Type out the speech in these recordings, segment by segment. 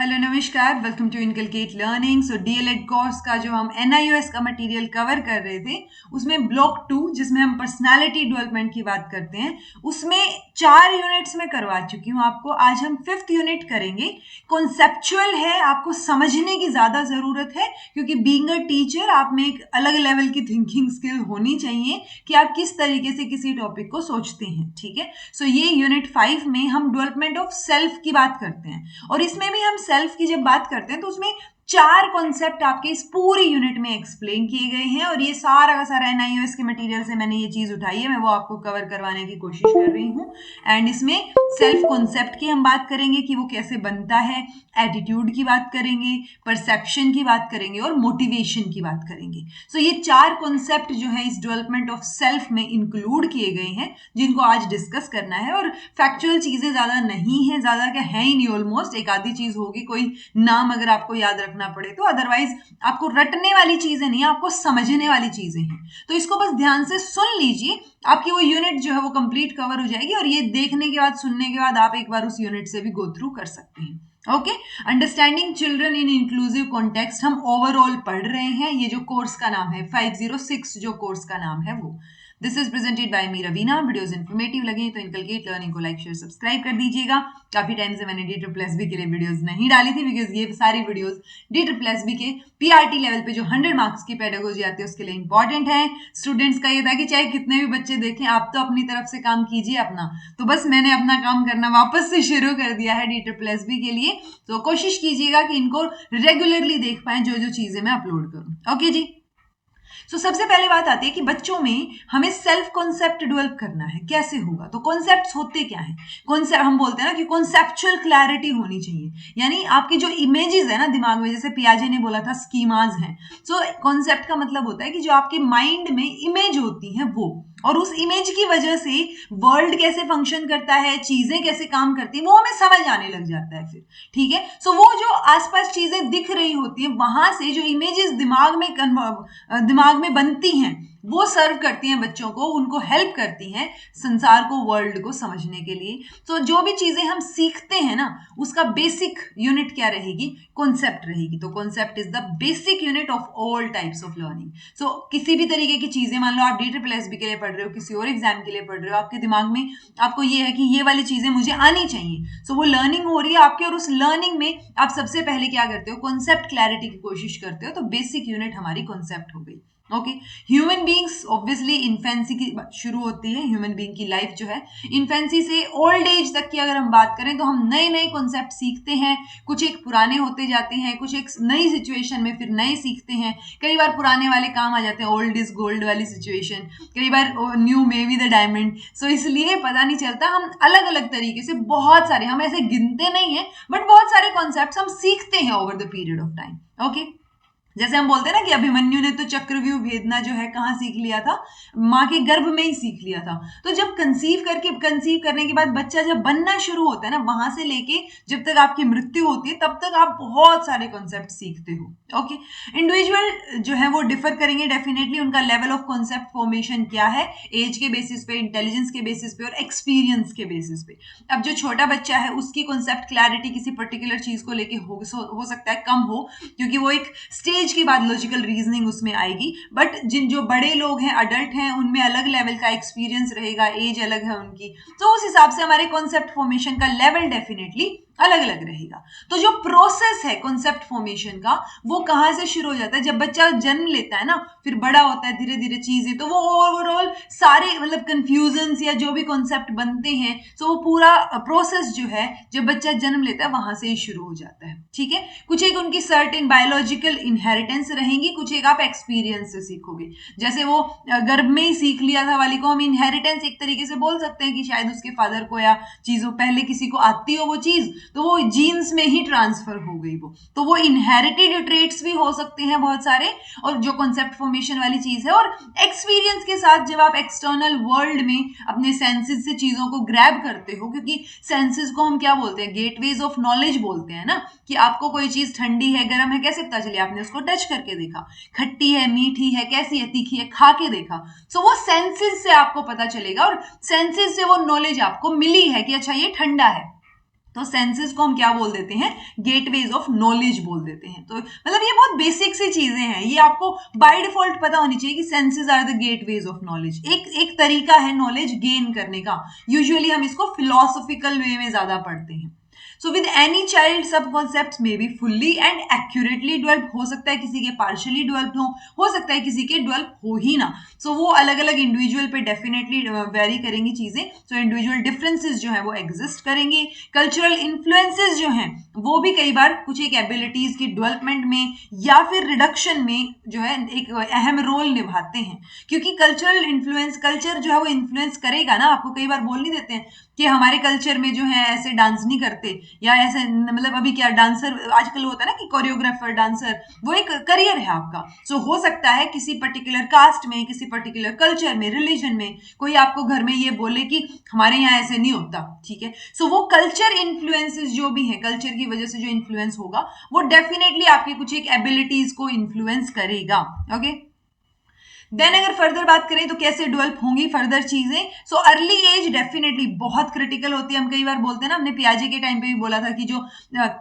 Hello नमस्कार, welcome to inculcate Learning. So DElEd course का जो हम एनआईओएस का मटेरियल कवर कर रहे थे, उसमें ब्लॉक 2 जिसमें हम पर्सनालिटी डेवलपमेंट की बात करते हैं, उसमें 4 यूनिट्स में करवा चुकी हूँ आपको। आज हम 5th यूनिट करेंगे। कॉन्सेप्चुअल है, आपको समझने की ज्यादा जरूरत है क्योंकि बीइंग अ टीचर आप में एक अलग लेवल की थिंकिंग स्किल होनी चाहिए कि आप किस तरीके से किसी टॉपिक को सोचते हैं। ठीक है, सो ये यूनिट 5 में हम डेवलपमेंट ऑफ सेल्फ की बात करते हैं और इसमें भी हम सेल्फ की जब बात करते हैं तो उसमें 4 कॉन्सेप्ट आपके इस पूरी यूनिट में एक्सप्लेन किए गए हैं और ये सारा का सारा एनआईओएस के मटेरियल से मैंने ये चीज उठाई है, मैं वो आपको कवर करवाने की कोशिश कर रही हूँ। एंड इसमें सेल्फ कॉन्सेप्ट की हम बात करेंगे कि वो कैसे बनता है, एटीट्यूड की बात करेंगे, परसेप्शन की बात करेंगे और मोटिवेशन की बात करेंगे। सो ये 4 कॉन्सेप्ट जो है इस डेवलपमेंट ऑफ सेल्फ में इंक्लूड किए गए हैं जिनको आज डिस्कस करना है। और फैक्चुअल चीजें ज्यादा नहीं है, ज्यादा क्या है ही नहीं, ऑलमोस्ट एक आधी चीज होगी, कोई नाम अगर आपको याद रखना पड़े तो, अदरवाइज आपको रटने वाली चीजें नहीं, आपको समझने वाली चीजें हैं। तो इसको बस ध्यान से सुन लीजिए, आपकी वो यूनिट जो है वो कंप्लीट कवर हो जाएगी और ये देखने के बाद, सुनने के बाद आप एक बार उस यूनिट से भी गो थ्रू कर सकते हैं। Okay, understanding children in inclusive context हम ओवरऑल पढ़ रहे हैं। ये जो कोर्स का नाम है 506 जो कोर्स का नाम है वो, this is presented by me Raveena. Videos informative लगे तो इनकलकेट लर्निंग को लाइक शेयर सब्सक्राइब कर दीजिएगा। काफी टाइम से मैंने DSSB के लिए वीडियोस नहीं डाली थी बिकॉज ये सारी वीडियोस DSSB के पीआरटी लेवल पे जो 100 मार्क्स की पेडागोजी आती है उसके लिए इंपॉर्टेंट है। स्टूडेंट्स का ये था कि चाहे कितने भी बच्चे देखें, आप तो अपनी तरफ से काम कीजिए अपना। तो बस मैंने अपना काम करना वापस से शुरू कर दिया है DSSB के लिए। तो कोशिश कीजिएगा कि इनको रेगुलरली देख पाए जो जो चीजें मैं अपलोड करूं। ओके जी, सबसे पहले बात आती है कि बच्चों में हमें सेल्फ कॉन्सेप्ट डेवलप करना है, कैसे होगा? तो कॉन्सेप्ट्स होते क्या हैं? कॉन्सेप्ट हम बोलते हैं ना कि कॉन्सेप्चुअल क्लैरिटी होनी चाहिए, यानी आपकी जो इमेजेस है ना दिमाग में, जैसे पियाजे ने बोला था स्कीमाज हैं। कॉन्सेप्ट का मतलब होता है कि जो आपके माइंड में इमेज होती है वो, और उस इमेज की वजह से वर्ल्ड कैसे फंक्शन करता है, चीजें कैसे काम करती है, वो हमें समझ आने लग जाता है फिर। ठीक है, वो जो आसपास चीजें दिख रही होती है, वहां से जो इमेजेस दिमाग में बनती हैं वो सर्व करती हैं बच्चों को, उनको हेल्प करती हैं संसार को, वर्ल्ड को समझने के लिए। जो भी चीजें हम सीखते हैं ना, उसका बेसिक यूनिट क्या रहेगी? कॉन्सेप्ट रहेगी। तो concept is the basic unit of all types of learning. किसी भी तरीके की चीजें, मान लो आप DSSB के लिए पढ़ रहे हो, किसी और एग्जाम के लिए पढ़ रहे हो, आपके दिमाग में आपको ये है कि ये वाली चीजें मुझे आनी चाहिए। वो लर्निंग हो रही है आपकी, और उस लर्निंग में आप सबसे पहले क्या करते हो? कॉन्सेप्ट क्लैरिटी की कोशिश करते हो। तो बेसिक यूनिट हमारी कॉन्सेप्ट हो गई। Okay, human beings obviously infancy की शुरू होती है। ह्यूमन बींग की लाइफ जो है इन्फेंसी से ओल्ड एज तक की अगर हम बात करें तो हम नए नए कॉन्सेप्ट सीखते हैं। कुछ एक पुराने होते जाते हैं, कुछ एक नई सिचुएशन में फिर नए सीखते हैं। कई बार पुराने वाले काम आ जाते हैं, ओल्ड इज गोल्ड वाली सिचुएशन, कई बार new may be the diamond. इसलिए पता नहीं चलता, हम अलग अलग तरीके से बहुत सारे, हम ऐसे गिनते नहीं है बट बहुत सारे कॉन्सेप्ट हम सीखते हैं over the period of time. Okay, जैसे हम बोलते हैं ना कि अभिमन्यु ने तो चक्रव्यूह भेदना जो है कहाँ सीख लिया था? माँ के गर्भ में ही सीख लिया था। तो जब कंसीव करने के बाद बच्चा जब बनना शुरू होता है ना, वहां से लेके जब तक आपकी मृत्यु होती है तब तक आप बहुत सारे कॉन्सेप्ट सीखते हो। ओके, इंडिविजुअल जो है वो डिफर करेंगे डेफिनेटली, उनका लेवल ऑफ कॉन्सेप्ट फॉर्मेशन क्या है, एज के बेसिस पे, इंटेलिजेंस के बेसिस पे और एक्सपीरियंस के बेसिस पे। अब जो छोटा बच्चा है उसकी कॉन्सेप्ट क्लैरिटी किसी पर्टिकुलर चीज को लेके हो सकता है कम हो, क्योंकि वो एक स्टेज के बाद लॉजिकल रीजनिंग उसमें आएगी। बट जो बड़े लोग हैं, अडल्ट हैं, उनमें अलग लेवल का एक्सपीरियंस रहेगा, एज अलग है उनकी, तो उस हिसाब से हमारे कॉन्सेप्ट फॉर्मेशन का लेवल डेफिनेटली अलग अलग रहेगा। तो जो प्रोसेस है कॉन्सेप्ट फॉर्मेशन का, वो कहां से शुरू हो जाता है? जब बच्चा जन्म लेता है ना, फिर बड़ा होता है धीरे धीरे चीजें, तो वो ओवरऑल सारे मतलब कंफ्यूजन्स या जो भी कॉन्सेप्ट बनते हैं, तो वो पूरा प्रोसेस जो है जब बच्चा जन्म लेता है वहां से ही शुरू हो जाता है। ठीक है, कुछ एक उनकी सर्टेन बायोलॉजिकल इनहेरिटेंस रहेंगी, कुछ एक आप एक्सपीरियंस से सीखोगे। जैसे वो गर्भ में ही सीख लिया था वाली को हम इनहेरिटेंस एक तरीके से बोल सकते हैं कि शायद उसके फादर को या चीजों पहले किसी को आती हो वो चीज, तो वो जीन्स में ही ट्रांसफर हो गई वो, तो वो इनहेरिटेड ट्रेट्स भी हो सकते हैं बहुत सारे, और जो कॉन्सेप्ट फॉर्मेशन वाली चीज है। और एक्सपीरियंस के साथ जब आप एक्सटर्नल वर्ल्ड में अपने सेंसेस से चीजों को ग्रैब करते हो, क्योंकि सेंसेस को हम क्या बोलते हैं? गेटवेज ऑफ नॉलेज बोलते हैं ना, कि आपको कोई चीज ठंडी है, गर्म है, कैसे पता चले? आपने उसको टच करके देखा, खट्टी है, मीठी है, कैसी है, तीखी है, खा के देखा। वो सेंसेस से आपको पता चलेगा, और सेंसेस से वो नॉलेज आपको मिली है कि अच्छा ये ठंडा है, तो सेंसेस को हम क्या बोल देते हैं, गेटवेज ऑफ नॉलेज बोल देते हैं। तो मतलब ये बहुत बेसिक सी चीजें हैं, ये आपको बाय डिफॉल्ट पता होनी चाहिए कि senses are the gateways of knowledge. एक तरीका है नॉलेज गेन करने का, यूजुअली हम इसको फिलोसॉफिकल वे में ज्यादा पढ़ते हैं। सो विद एनी चाइल्ड सब concept may be fully and accurately develop, हो सकता है किसी के पार्शियली डेवलप हो सकता है किसी के डेवलप हो ही ना। सो वो अलग अलग इंडिविजुअल पे डेफिनेटली वेरी करेंगी चीजें। सो इंडिविजुअल डिफरेंसेस जो है वो एग्जिस्ट करेंगे। कल्चरल इन्फ्लुएंसेस जो हैं वो भी कई बार कुछ एक एबिलिटीज की डेवलपमेंट में या फिर रिडक्शन में जो है एक अहम रोल निभाते हैं, क्योंकि कल्चरल इन्फ्लुएंस, कल्चर जो है वो इन्फ्लुएंस करेगा ना। आपको कई बार बोल नहीं देते हैं कि हमारे कल्चर में जो है ऐसे डांस नहीं करते, या ऐसे मतलब अभी क्या डांसर आजकल होता है ना कि कोरियोग्राफर डांसर, वो एक करियर है आपका। सो हो सकता है किसी पर्टिकुलर कास्ट में, किसी पर्टिकुलर कल्चर में, रिलीजन में कोई आपको घर में ये बोले कि हमारे यहाँ ऐसे नहीं होता, ठीक है। सो वो कल्चर इन्फ्लुएंसेस जो भी है, कल्चर की वजह से जो इन्फ्लुएंस होगा वो डेफिनेटली आपकी कुछ एक एबिलिटीज को इन्फ्लुएंस करेगा। ओके, देन अगर फर्दर बात करें तो कैसे डेवलप होंगी फर्दर चीजें। सो अर्ली एज डेफिनेटली बहुत क्रिटिकल होती है। हम कई बार बोलते हैं ना, हमने पियाजे के टाइम पे भी बोला था कि जो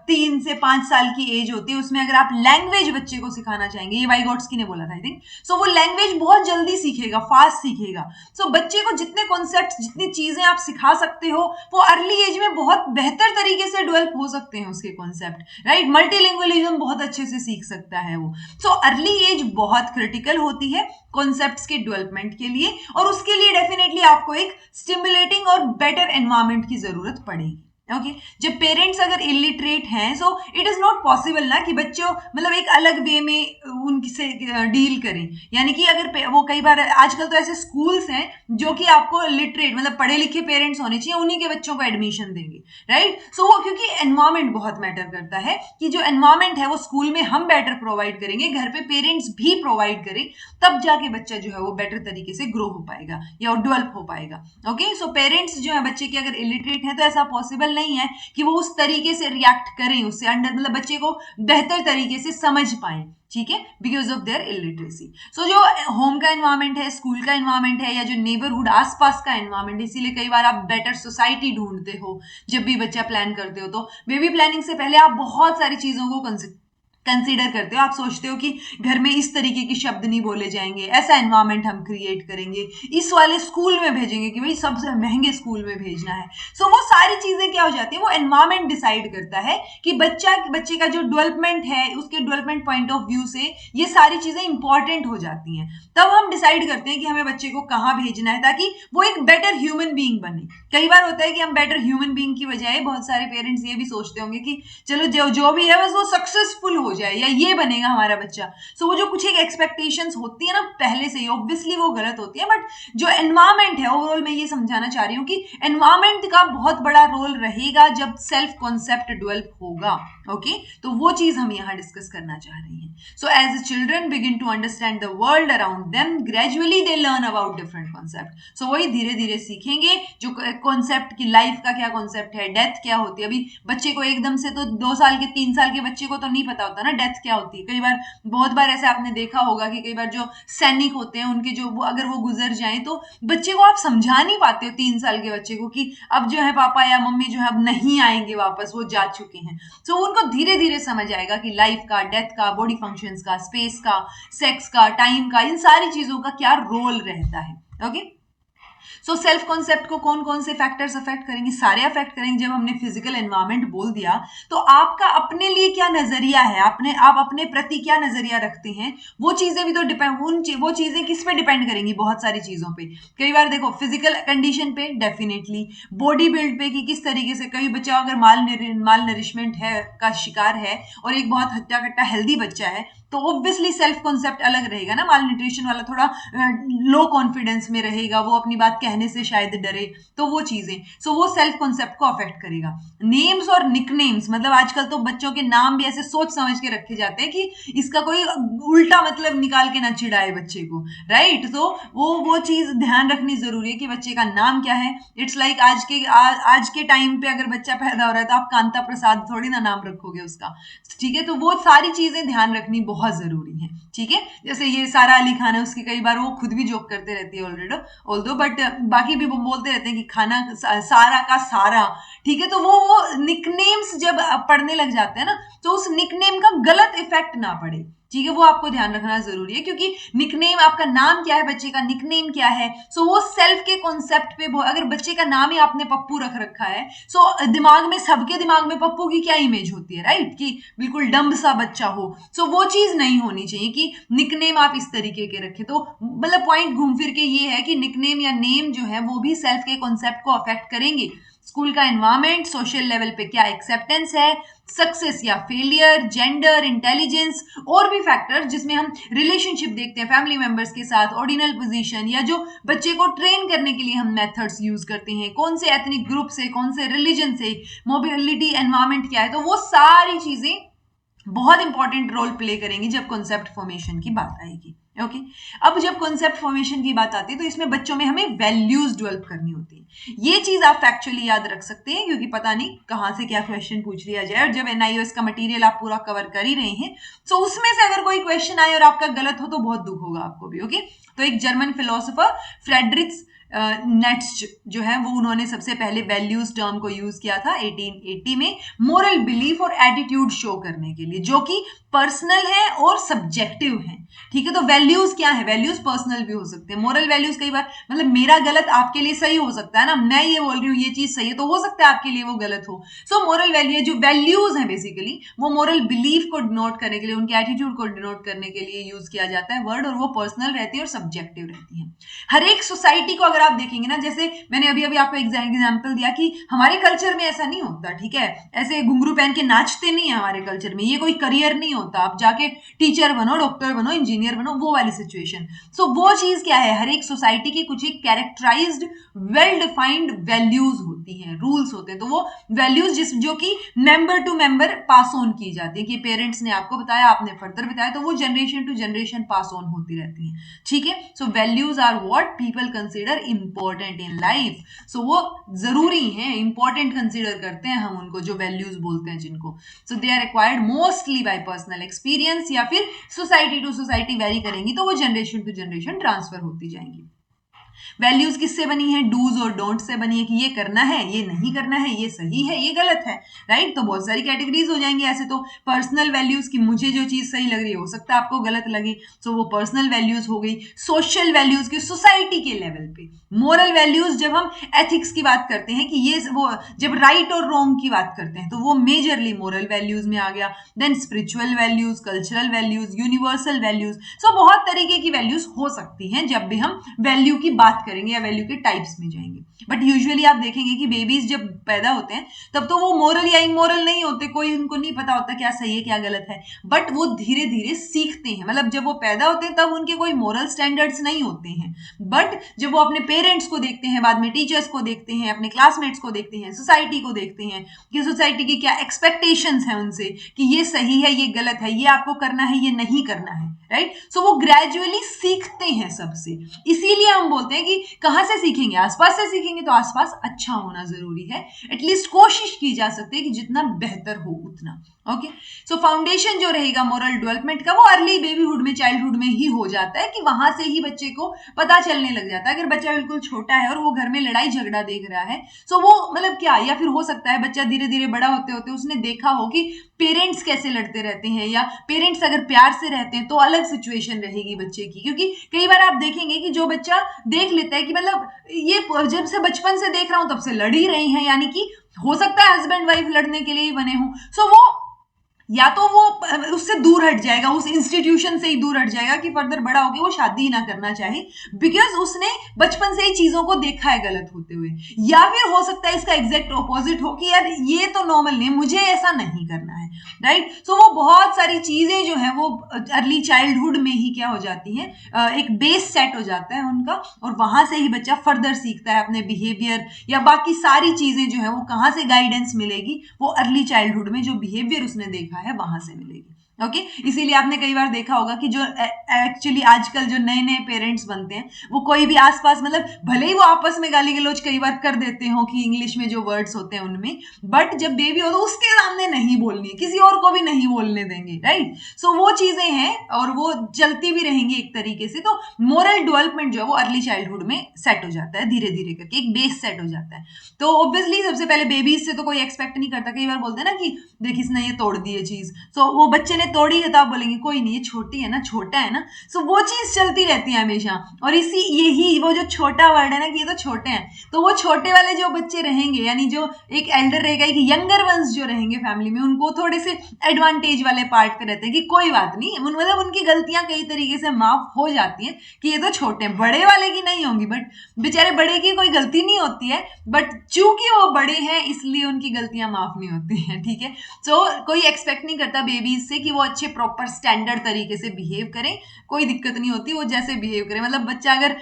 3 से 5 साल की एज होती है उसमें अगर आप लैंग्वेज बच्चे को सिखाना चाहेंगे, ये वाइगोट्स्की ने बोला था आई थिंक। सो वो लैंग्वेज बहुत जल्दी सीखेगा, फास्ट सीखेगा। सो बच्चे को जितने कॉन्सेप्ट, जितनी चीजें आप सिखा सकते हो वो अर्ली एज में बहुत बेहतर तरीके से डेवलप हो सकते हैं उसके कॉन्सेप्ट, राइट। मल्टीलिंगुअलिज्म बहुत अच्छे से सीख सकता है वो। सो अर्ली एज बहुत क्रिटिकल होती है कॉन्सेप्ट्स के डेवलपमेंट के लिए, और उसके लिए डेफिनेटली आपको एक स्टिमुलेटिंग और बेटर एनवायरमेंट की जरूरत पड़ेगी। ओके, जब पेरेंट्स अगर इलिटरेट हैं, so it is not possible ना कि बच्चों मतलब एक अलग वे में उनसे डील करें। यानी कि अगर वो कई बार आजकल तो ऐसे स्कूल्स हैं जो कि आपको लिटरेट मतलब पढ़े लिखे पेरेंट्स होने चाहिए, उन्हीं के बच्चों को एडमिशन देंगे, राइट। सो वो क्योंकि एनवायरमेंट बहुत मैटर करता है, कि जो एनवायरमेंट है वो स्कूल में हम बेटर प्रोवाइड करेंगे, घर पे पेरेंट्स भी प्रोवाइड करें, तब जाके बच्चा जो है वो बेटर तरीके से ग्रो हो पाएगा या डेवलप हो पाएगा। ओके, सो पेरेंट्स जो है बच्चे के अगर इलिटरेट है तो ऐसा पॉसिबल नहीं है कि वो उस तरीके से रिएक्ट करें, उससे अंडर मतलब बच्चे को बेहतर तरीके से समझ पाए, ठीक है, बिकॉज ऑफ देयर इलिटरेसी। सो जो होम का एनवायरमेंट है, स्कूल का एनवायरमेंट है, या जो नेबरहुड आसपास का एनवायरमेंट, इसीलिए कई बार आप बेटर सोसाइटी ढूंढते हो जब भी बच्चा प्लान करते हो। तो बेबी प्लानिंग से पहले आप बहुत सारी चीजों को कंसीडर करते हो। आप सोचते हो कि घर में इस तरीके के शब्द नहीं बोले जाएंगे, ऐसा एनवायरमेंट हम क्रिएट करेंगे, इस वाले स्कूल में भेजेंगे कि भाई सबसे महंगे स्कूल में भेजना है। सो वो सारी चीजें क्या हो जाती है, वो एनवायरमेंट डिसाइड करता है कि बच्चे का जो डेवलपमेंट है, उसके डेवलपमेंट पॉइंट ऑफ व्यू से ये सारी चीजें इंपॉर्टेंट हो जाती हैं। तब हम डिसाइड करते हैं कि हमें बच्चे को कहाँ भेजना है ताकि वो एक बेटर ह्यूमन बीइंग बने। कई बार होता है कि हम बेटर ह्यूमन बीइंग की बजाय बहुत सारे पेरेंट्स ये भी सोचते होंगे कि चलो जो भी है बस वो सक्सेसफुल हो जाए या ये बनेगा हमारा बच्चा। सो वो जो कुछ एक एक्सपेक्टेशंस होती है ना पहले से ही, ऑब्वियसली वो गलत होती है। बट जो एनवायरमेंट है ओवरऑल, मैं ये समझाना चाह रही हूँ कि एनवायरमेंट का बहुत बड़ा रोल रहेगा जब सेल्फ कॉन्सेप्ट डेवलप होगा। ओके, तो वो चीज हम यहाँ डिस्कस करना चाह रहे हैं। So as children begin to understand the world around them, gradually they learn about different concept. So वही धीरे धीरे सीखेंगे जो कॉन्सेप्ट की, लाइफ का क्या कॉन्सेप्ट है, डेथ क्या होती है। अभी बच्चे को एकदम से तो 2 साल के 3 साल के बच्चे को तो नहीं पता होता ना डेथ क्या होती है। कई बार बहुत बार ऐसे आपने देखा होगा कि कई बार जो सैनिक होते हैं उनके जो अगर वो गुजर जाएं तो बच्चे को आप समझा नहीं पाते हो, 3 साल के बच्चे को, कि अब जो है पापा या मम्मी जो है अब नहीं आएंगे वापस, वो जा चुके हैं। तो उनको धीरे धीरे समझ आएगा कि लाइफ का, डेथ का, बॉडी फंक्शंस का, स्पेस का, सेक्स का, टाइम का, इन सारी चीजों का क्या रोल रहता है। ओके, सो सेल्फ कॉन्सेप्ट को कौन कौन से फैक्टर्स अफेक्ट करेंगे, सारे अफेक्ट करेंगे। जब हमने फिजिकल एनवायरमेंट बोल दिया तो आपका अपने लिए क्या नजरिया है, आप अपने प्रति क्या नजरिया रखते हैं, वो चीजें भी तो डिपेंड, वो चीजें किस पे डिपेंड करेंगी, बहुत सारी चीजों पे। कई बार देखो फिजिकल कंडीशन पे डेफिनेटली, बॉडी बिल्ड पे कि किस तरीके से, कई बच्चा अगर माल नरिशमेंट है का शिकार है और एक बहुत हट्टा कट्टा हेल्दी बच्चा है तो ऑब्वियसली सेल्फ कॉन्सेप्ट अलग रहेगा ना। माल न्यूट्रिशन वाला थोड़ा लो कॉन्फिडेंस में रहेगा, वो अपनी बात कहने से शायद डरे, तो वो चीजें, सो वो सेल्फ कॉन्सेप्ट को अफेक्ट करेगा। नेम्स और निकनेम्स, मतलब आजकल तो बच्चों के नाम भी ऐसे सोच समझ के रखे जाते हैं कि इसका कोई उल्टा मतलब निकाल के ना चिढ़ाए बच्चे को, राइट। तो वो चीज ध्यान रखनी जरूरी है कि बच्चे का नाम क्या है। इट्स लाइक आज के टाइम पे अगर बच्चा पैदा हो रहा है तो आप कांता प्रसाद थोड़ी ना नाम रखोगे उसका, ठीक है। तो वो सारी चीजें ध्यान रखनी बहुत जरूरी है, ठीक है। जैसे ये सारा अली खान है, उसकी कई बार वो खुद भी जोक करते रहती है ऑल्दो, बट बाकी भी वो बोलते रहते हैं कि खाना सारा का सारा, ठीक है। तो वो निकनेम्स जब पढ़ने लग जाते हैं ना, तो उस निकनेम का गलत इफेक्ट ना पड़े, ठीक है, वो आपको ध्यान रखना जरूरी है, क्योंकि निकनेम, आपका नाम क्या है, बच्चे का निकनेम क्या है, सो वो सेल्फ के कॉन्सेप्ट पे, अगर बच्चे का नाम ही आपने पप्पू रख रखा है, सो दिमाग में, सबके दिमाग में पप्पू की क्या इमेज होती है, राइट, कि बिल्कुल डम्ब सा बच्चा हो। सो वो चीज नहीं होनी चाहिए कि निकनेम आप इस तरीके के रखें। तो मतलब पॉइंट घूम फिर के ये है कि निकनेम या नेम जो है वो भी सेल्फ के कॉन्सेप्ट को अफेक्ट करेंगे। स्कूल का एनवायरमेंट, सोशल लेवल पे क्या एक्सेप्टेंस है, सक्सेस या फेलियर, जेंडर, इंटेलिजेंस, और भी फैक्टर जिसमें हम रिलेशनशिप देखते हैं फैमिली मेंबर्स के साथ, ऑर्डिनल पोजीशन, या जो बच्चे को ट्रेन करने के लिए हम मेथड्स यूज करते हैं, कौन से एथनिक ग्रुप से, कौन से रिलीजन से, मोबिलिटी, एनवायरमेंट क्या है, तो वो सारी चीजें बहुत इंपॉर्टेंट रोल प्ले करेंगी जब कॉन्सेप्ट फॉर्मेशन की बात आएगी। ओके, अब जब कॉन्सेप्ट फॉर्मेशन की बात आती है तो इसमें बच्चों में हमें वैल्यूज डेवलप करनी होती है। ये चीज आप फैक्चुअली याद रख सकते हैं, क्योंकि पता नहीं कहां से क्या क्वेश्चन पूछ लिया जाए, और जब एनआईओएस का मटेरियल आप पूरा कवर कर ही रहे हैं, तो उसमें से अगर कोई क्वेश्चन आए और आपका गलत हो तो बहुत दुख होगा आपको भी। ओके, तो एक जर्मन फिलोसोफर फ्रेडरिक्स नेट्स जो है वो, उन्होंने सबसे पहले वैल्यूज टर्म को यूज किया था 1880 में, मोरल बिलीफ और एटीट्यूड शो करने के लिए, जो कि पर्सनल है और सब्जेक्टिव है, ठीक है। तो वैल्यूज क्या है, वैल्यूज पर्सनल भी हो सकते हैं। मोरल वैल्यूज कई बार मतलब मेरा गलत आपके लिए सही हो सकता है ना, मैं ये बोल रही हूँ ये चीज सही है, तो हो सकता है आपके लिए वो गलत हो। सो मोरल वैल्यू, जो वैल्यूज है बेसिकली वो मोरल बिलीफ को डिनोट करने के लिए, उनके एटीट्यूड को डिनोट करने के लिए यूज किया जाता है वर्ड, और वो पर्सनल रहती है और सब्जेक्टिव रहती है। हर एक सोसाइटी को अगर आप देखेंगे ना, जैसे मैंने अभी अभी आपको एग्जाम्पल दिया कि हमारे कल्चर में ऐसा नहीं होता, ठीक है, ऐसे घुंघरू पहन के नाचते नहीं है हमारे कल्चर में, ये कोई करियर नहीं होता, आप जाके टीचर बनो, डॉक्टर बनो, इंजीनियर बनो, वो वाली सिचुएशन। सो वो चीज क्या है, हर एक सोसाइटी की कुछ एक कैरेक्टराइज्ड वेल डिफाइंड वैल्यूज होती हैं, रूल्स होते हैं। तो वो वैल्यूज जो कि member to member pass on की जाती है, कि पेरेंट्स ने आपको बताया, आपने फर्दर बताया, तो वो generation to generation pass on होती रहती है, ठीक है। So values are what people consider important in life. So वो जरूरी है, इंपॉर्टेंट कंसीडर करते हैं हम उनको, जो वैल्यूज बोलते हैं जिनको। So they are acquired mostly by personal experience, या फिर सोसाइटी टू सोसाइटी वेरी करेंगी, तो वो जनरेशन टू जनरेशन ट्रांसफर होती जाएंगी। वैल्यूज किससे बनी है, डूज और डोंट से बनी है, कि ये करना है, ये नहीं करना है, ये सही है, ये गलत है, राइट। तो बहुत सारी कैटेगरीज हो जाएंगी ऐसे। तो पर्सनल वैल्यूज की, मुझे जो चीज सही लग रही है हो सकता है आपको गलत लगे, सो वो पर्सनल वैल्यूज हो गई। सोशल वैल्यूज की, सोसाइटी के लेवल पे। मोरल वैल्यूज, जब हम एथिक्स की बात करते हैं, कि ये वो जब राइट और रॉन्ग की बात करते हैं, तो वो मेजरली मोरल वैल्यूज में आ गया। Then spiritual values, cultural values, universal values. So बहुत तरीके की वैल्यूज हो सकती हैं जब भी हम वैल्यू की बात करेंगे या वैल्यू के टाइप्स में जाएंगे। बट यूजुअली आप देखेंगे कि बेबीज जब पैदा होते हैं तब तो वो मोरल या इमोरल नहीं होते, कोई उनको नहीं पता होता क्या सही है क्या गलत है, बट वो धीरे धीरे सीखते हैं। मतलब जब वो पैदा होते हैं तब उनके कोई मोरल स्टैंडर्ड्स नहीं होते हैं, बट जब वो अपने पेरेंट्स को देखते हैं, बाद में टीचर्स को देखते हैं, अपने क्लासमेट्स को देखते हैं, सोसाइटी को देखते हैं कि सोसाइटी की क्या एक्सपेक्टेशंस हैं उनसे, कि ये सही है, ये गलत है, ये आपको करना है, ये नहीं करना है, राइट। सो वो ग्रेजुअली सीखते हैं सबसे। इसीलिए हम बोलते हैं कि कहां से सीखेंगे, आसपास से सीखेंगे, तो आसपास अच्छा होना जरूरी है। एटलीस्ट कोशिश की जा सकती है कि जितना बेहतर हो उतना। ओके, सो फाउंडेशन जो रहेगा मोरल डेवलपमेंट का, वो अर्ली बेबीहुड में, चाइल्डहुड में ही हो जाता है, कि वहां से ही बच्चे को पता चलने लग जाता है। अगर बच्चा बिल्कुल छोटा है और वो घर में लड़ाई झगड़ा देख रहा है, सो वो मतलब क्या, या फिर हो सकता है बच्चा धीरे धीरे बड़ा होते होते उसने देखा हो कि पेरेंट्स कैसे लड़ते रहते हैं, या पेरेंट्स अगर प्यार से रहते हैं तो अलग सिचुएशन रहेगी बच्चे की। क्योंकि कई बार आप देखेंगे कि जो बच्चा देख लेता है कि मतलब ये जब से बचपन से देख रहा हूं तब से लड़ ही रहे हैं, यानी कि हो सकता है हस्बैंड वाइफ लड़ने के लिए ही बने हों, सो वो या तो वो उससे दूर हट जाएगा, उस इंस्टीट्यूशन से ही दूर हट जाएगा कि फर्दर बड़ा होकर वो शादी ही ना करना चाहे, बिकॉज उसने बचपन से ही चीजों को देखा है गलत होते हुए। या फिर हो सकता है इसका एग्जैक्ट ऑपोजिट हो कि यार ये तो नॉर्मल नहीं, मुझे ऐसा नहीं करना है, राइट। सो वो बहुत सारी चीजें जो है वो अर्ली चाइल्डहुड में ही क्या हो जाती हैं, एक बेस सेट हो जाता है उनका, और वहां से ही बच्चा फर्दर सीखता है अपने बिहेवियर या बाकी सारी चीजें जो है वो कहां से गाइडेंस मिलेगी, वो अर्ली चाइल्डहुड में जो बिहेवियर उसने देखा है वहां से मिलेगी। ओके इसीलिए आपने कई बार देखा होगा कि जो एक्चुअली आजकल जो नए नए पेरेंट्स बनते हैं वो कोई भी आसपास मतलब भले ही वो आपस में गाली गलौज कई बार कर देते हो कि इंग्लिश में जो वर्ड्स होते हैं उनमें, बट जब बेबी हो तो उसके सामने नहीं बोलनी है, किसी और को भी नहीं बोलने देंगे, राइट। सो वो चीजें हैं और वो चलती भी रहेंगी एक तरीके से। तो मोरल डेवलपमेंट जो है वो अर्ली चाइल्डहुड में सेट हो जाता है, धीरे धीरे करके एक बेस सेट हो जाता है। तो ऑब्वियसली सबसे पहले बेबीज से तो कोई एक्सपेक्ट नहीं करता, कई बार बोलते हैं ना कि देख इसने ये तोड़ दी है चीज, सो वो बच्चे ने तोड़ी है तो आप बोलेंगे कोई नहीं ये छोटी है ना, छोटा है ना। सो वो चीज चलती रहती है हमेशा। और इसी यही वो जो छोटा वर्ड है ना कि ये तो छोटे हैं, तो वो छोटे वाले जो बच्चे रहेंगे यानी जो एक एल्डर रहेगा, एक यंगर वंस जो रहेंगे फैमिली में, उनको थोड़े से एडवांटेज वाले पार्ट पे रहते हैं कि कोई बात नहीं, मतलब उनकी गलतियां कई तरीके से माफ हो जाती हैं कि ये तो छोटे हैं, बड़े वाले की नहीं होंगी, बट बेचारे बड़े की कोई गलती नहीं होती है, बट चूंकि वो बड़े हैं इसलिए उनकी गलतियां माफ नहीं होती हैं, ठीक है। सो कोई एक्सपेक्ट नहीं करता बेबीज से कि वो अच्छे प्रॉपर स्टैंडर्ड तरीके से बिहेव करें, कोई दिक्कत नहीं होती, वो जैसे बिहेव करें। मतलब बच्चा अगर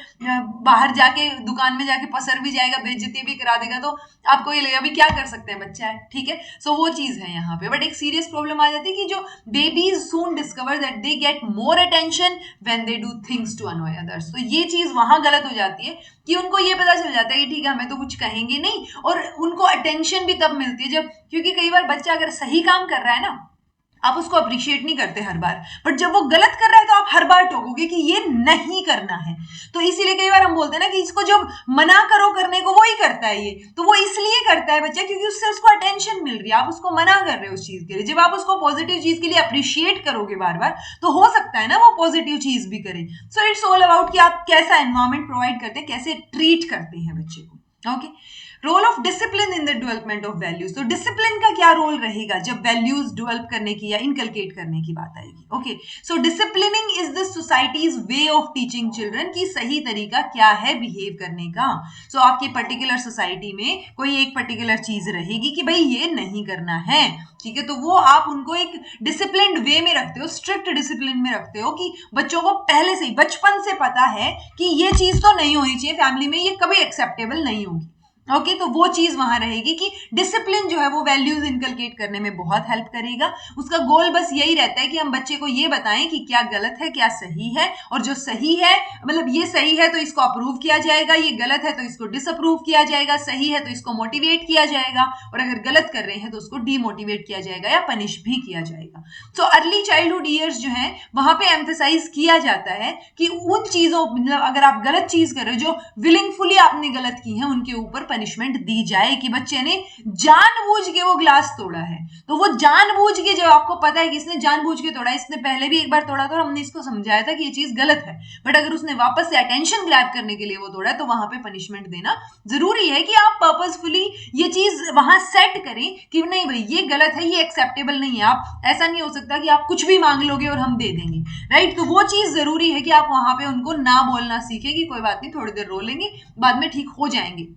बाहर जाके दुकान में जाके पसर भी जाएगा, बेइज्जती भी करा देगा, तो आपको ये लगेगा अभी क्या कर सकते हैं, बच्चा है, ठीक है। सो वो चीज है यहाँ पे। बट एक सीरियस प्रॉब्लम आ जाती है कि जो babies soon discover that they get more attention when they do things to annoy others. तो ये चीज वहां गलत हो जाती है कि उनको ये पता चल जाता है कि ठीक है हमें तो कुछ कहेंगे नहीं, और उनको अटेंशन भी तब मिलती है जब, क्योंकि कई बार बच्चा अगर सही काम कर रहा है ना, आप उसको अप्रिशिएट नहीं करते हर बार, बट जब वो गलत कर रहा है तो आप हर बार टोकोगे कि ये नहीं करना है। तो इसीलिए कई बार हम बोलते हैं ना कि इसको जब मना करो करने को वो ही करता है, ये तो वो इसलिए करता है बच्चा क्योंकि उससे उसको अटेंशन मिल रही है, आप उसको मना कर रहे हो उस चीज के लिए। जब आप उसको पॉजिटिव चीज के लिए अप्रिशिएट करोगे बार बार, तो हो सकता है ना वो पॉजिटिव चीज भी करे। सो इट्स ऑल अबाउट कि आप कैसा एनवायरमेंट प्रोवाइड करते हैं, कैसे ट्रीट करते हैं बच्चे को। Okay, role of discipline in the development of values. तो डिसिप्लिन का क्या रोल रहेगा जब वैल्यूज डेवलप करने की या इनकलकेट करने की बात आएगी। Okay, so disciplining is the societies way of teaching children की सही तरीका क्या है बिहेव करने का। सो आपकी पर्टिकुलर सोसाइटी में कोई एक पर्टिकुलर चीज रहेगी कि भाई ये नहीं करना है, ठीक है, तो वो आप उनको एक डिसिप्लिन्ड वे में रखते हो, स्ट्रिक्ट डिसिप्लिन में रखते हो कि बच्चों को पहले से ही बचपन से पता है कि ये चीज तो नहीं होनी चाहिए फैमिली में, ये कभी एक्सेप्टेबल नहीं होगी। ओके, तो वो चीज वहां रहेगी कि डिसिप्लिन जो है वो वैल्यूज इनकलकेट करने में बहुत हेल्प करेगा। उसका गोल बस यही रहता है कि हम बच्चे को ये बताएं कि क्या गलत है क्या सही है, और जो सही है मतलब ये सही है तो इसको अप्रूव किया जाएगा, ये गलत है तो इसको डिसअप्रूव किया जाएगा, सही है तो इसको मोटिवेट किया जाएगा, और अगर गलत कर रहे हैं तो उसको डीमोटिवेट किया जाएगा या पनिश भी किया जाएगा। सो अर्ली चाइल्डहुड ईयर्स जो है वहां पे एम्फेसाइज किया जाता है कि उन चीजों मतलब अगर आप गलत चीज कर रहे हो जो विलिंगफुली आपने गलत की है, उनके ऊपर पनिशमेंट दी जाए कि बच्चे ने जानबूझ के वो ग्लास तोड़ा है, तो वो जानबूझ के, जब आपको पता है कि इसने जानबूझ के तोड़ा, इसने पहले भी एक बार तोड़ा था और हमने इसको समझाया था कि ये चीज गलत है, बट अगर उसने वापस से अटेंशन ग्रैब करने के लिए वो तोड़ा तो वहां पे पनिशमेंट देना जरूरी है कि आप पर्पसफुली ये चीज वहां सेट करें कि नहीं भाई ये गलत है, ये एक्सेप्टेबल नहीं है। आप ऐसा नहीं हो सकता कि आप कुछ भी मांग लोगे और हम दे देंगे, राइट। तो वो चीज जरूरी है कि आप वहां पे उनको ना बोलना सीखें कि कोई बात नहीं थोड़ी देर रो लेंगे बाद में ठीक हो जाएंगे।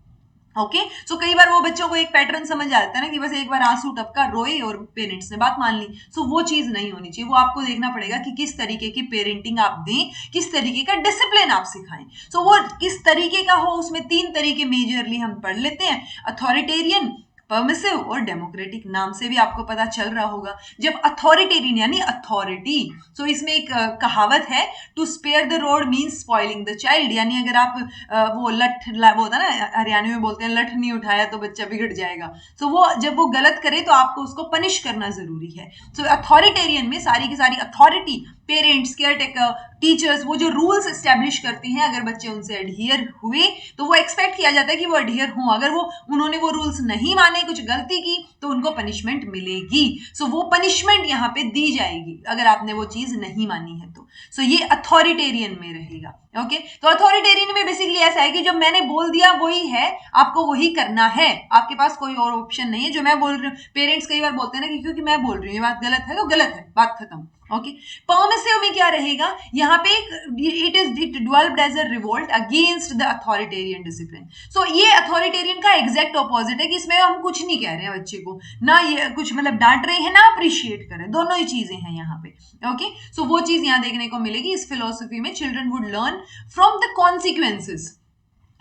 ओके, सो कई बार वो बच्चों को एक पैटर्न समझ आता है ना कि बस एक बार आंसू टपका, रोए और पेरेंट्स ने बात मान ली। सो वो चीज नहीं होनी चाहिए, वो आपको देखना पड़ेगा कि किस तरीके की पेरेंटिंग आप दें, किस तरीके का डिसिप्लिन आप सिखाएं। सो वो किस तरीके का हो, उसमें 3 तरीके मेजरली हम पढ़ लेते हैं, अथॉरिटेरियन, परमिसिव और डेमोक्रेटिक। नाम से भी आपको पता चल रहा होगा। जब अथॉरिटेरियन यानी अथॉरिटी, सो इसमें एक कहावत है, to spare the rod means spoiling the child, यानी अगर आप वो वो होता है ना हरियाणा में बोलते हैं लठ नहीं उठाया तो बच्चा बिगड़ जाएगा। सो वो जब वो गलत करे तो आपको उसको पनिश करना जरूरी है। सो अथॉरिटेरियन में सारी की सारी authority, parents, care taker, teachers, वो जो रूल्स एस्टेब्लिश करती हैं, अगर बच्चे उनसे एडहियर हुए तो वो एक्सपेक्ट किया जाता है कि वो एडहियर हों। अगर वो उन्होंने वो रूल्स नहीं माने, कुछ गलती की, तो उनको पनिशमेंट मिलेगी। सो वो पनिशमेंट यहाँ पे दी जाएगी अगर आपने वो चीज नहीं मानी है तो। सो ये अथॉरिटेरियन में रहेगा। ओके, तो अथॉरिटेरियन में बेसिकली ऐसा है कि जब मैंने बोल दिया वही है, आपको वही करना है, आपके पास कोई और ऑप्शन नहीं है। जो मैं बोल रही हूँ, पेरेंट्स कई बार बोलते हैं ना कि क्योंकि मैं बोल रही हूँ ये बात गलत है तो गलत है, बात खत्म। ओके, परमिसिव में क्या रहेगा, यहाँ पे it developed as a revolt against the authoritarian discipline. So ये अथॉरिटेरियन का एग्जैक्ट ऑपोजिट है कि इसमें हम कुछ नहीं कह रहे हैं बच्चे को, ना ये कुछ मतलब डांट रहे हैं ना अप्रिशिएट कर रहे हैं, दोनों ही चीजें हैं यहाँ पे। ओके, सो वो चीज यहाँ देखने को मिलेगी इस फिलोसफी में। Children would learn from the consequences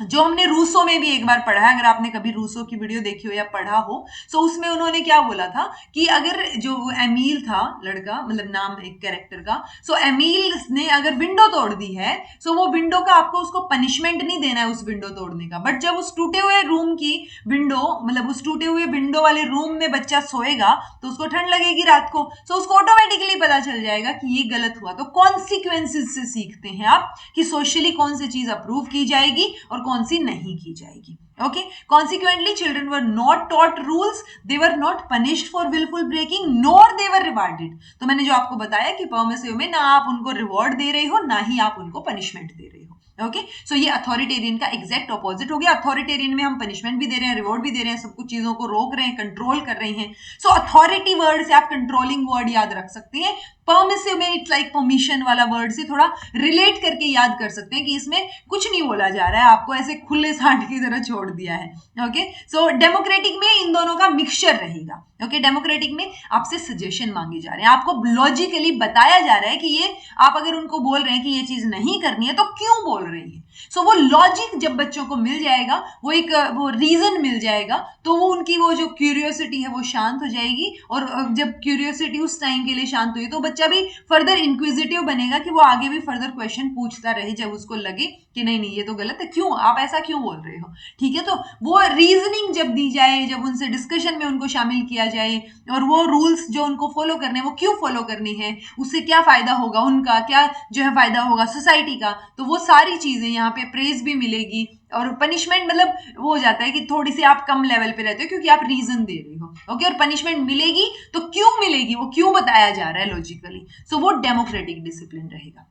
जो हमने रूसो में भी एक बार पढ़ा है, अगर आपने कभी रूसो की वीडियो देखी हो या पढ़ा हो, सो उसमें उन्होंने क्या बोला था कि अगर जो एमील था लड़का, मतलब नाम एक कैरेक्टर का, सो एमील ने अगर विंडो तोड़ दी है, सो वो विंडो का आपको उसको पनिशमेंट नहीं देना है उस विंडो तोड़ने का, बट जब उस टूटे हुए रूम की विंडो, मतलब उस टूटे हुए विंडो वाले रूम में बच्चा सोएगा तो उसको ठंड लगेगी रात को, सो उसको ऑटोमेटिकली पता चल जाएगा कि ये गलत हुआ। तो कॉन्सिक्वेंसेस से सीखते हैं आप कि सोशली कौन सी चीज अप्रूव की जाएगी और कौन सी नहीं की जाएगी। Okay, consequently children were not taught rules, they were not punished for wilful breaking, nor they were rewarded. तो मैंने जो आपको बताया कि परमिसिव में ना आप उनको रिवॉर्ड दे रहे हो ना ही आप उनको पनिशमेंट दे रहे हो। ओके, सो ये अथॉरिटेरियन का एग्जैक्ट ऑपोजिट हो गया। अथॉरिटेरियन में हम पनिशमेंट भी दे रहे हैं, रिवॉर्ड भी दे रहे हैं, सब कुछ चीजों को रोक रहे हैं, कंट्रोल कर रहे हैं। सो अथॉरिटी वर्ड से आप कंट्रोलिंग वर्ड याद रख सकते हैं। परमिसिव में इट्स लाइक परमिशन वाला वर्ड से थोड़ा रिलेट करके याद कर सकते हैं कि इसमें कुछ नहीं बोला जा रहा है, आपको ऐसे खुले सांड की तरह छोड़ दिया है। ओके, सो डेमोक्रेटिक में इन दोनों का मिक्सचर रहेगा। ओके, डेमोक्रेटिक में आपसे सजेशन मांगे जा रहे हैं, आपको लॉजिकली बताया जा रहा है कि ये, आप अगर उनको बोल रहे हैं कि ये चीज नहीं करनी है तो क्यों बोल रही है। सो वो लॉजिक जब बच्चों को मिल जाएगा, वो एक वो रीजन मिल जाएगा, तो वो उनकी वो जो क्यूरियोसिटी है वो शांत हो जाएगी। और जब क्यूरियोसिटी उस टाइम के लिए शांत हुई तो बच्चा भी फर्दर इंक्विजिटिव बनेगा कि वो आगे भी फर्दर क्वेश्चन पूछता रहे जब उसको लगे कि नहीं नहीं ये तो गलत है, क्यों आप ऐसा क्यों बोल रहे हो। ठीक है, तो वो रीजनिंग जब दी जाए, जब उनसे डिस्कशन में उनको शामिल किया जाए, और वो रूल्स जो उनको फॉलो करने हैं वो क्यों फॉलो करने हैं, उससे क्या फायदा होगा उनका, क्या जो है फायदा होगा सोसाइटी का, तो वो सारी चीजें यहाँ पे प्रेज भी मिलेगी। और पनिशमेंट मतलब वो हो जाता है कि थोड़ी सी आप कम लेवल पे रहते हो क्योंकि आप रीजन दे रहे हो। ओके, और पनिशमेंट मिलेगी तो क्यों मिलेगी, वो क्यों बताया जा रहा है लॉजिकली, सो वो डेमोक्रेटिक डिसिप्लिन रहेगा।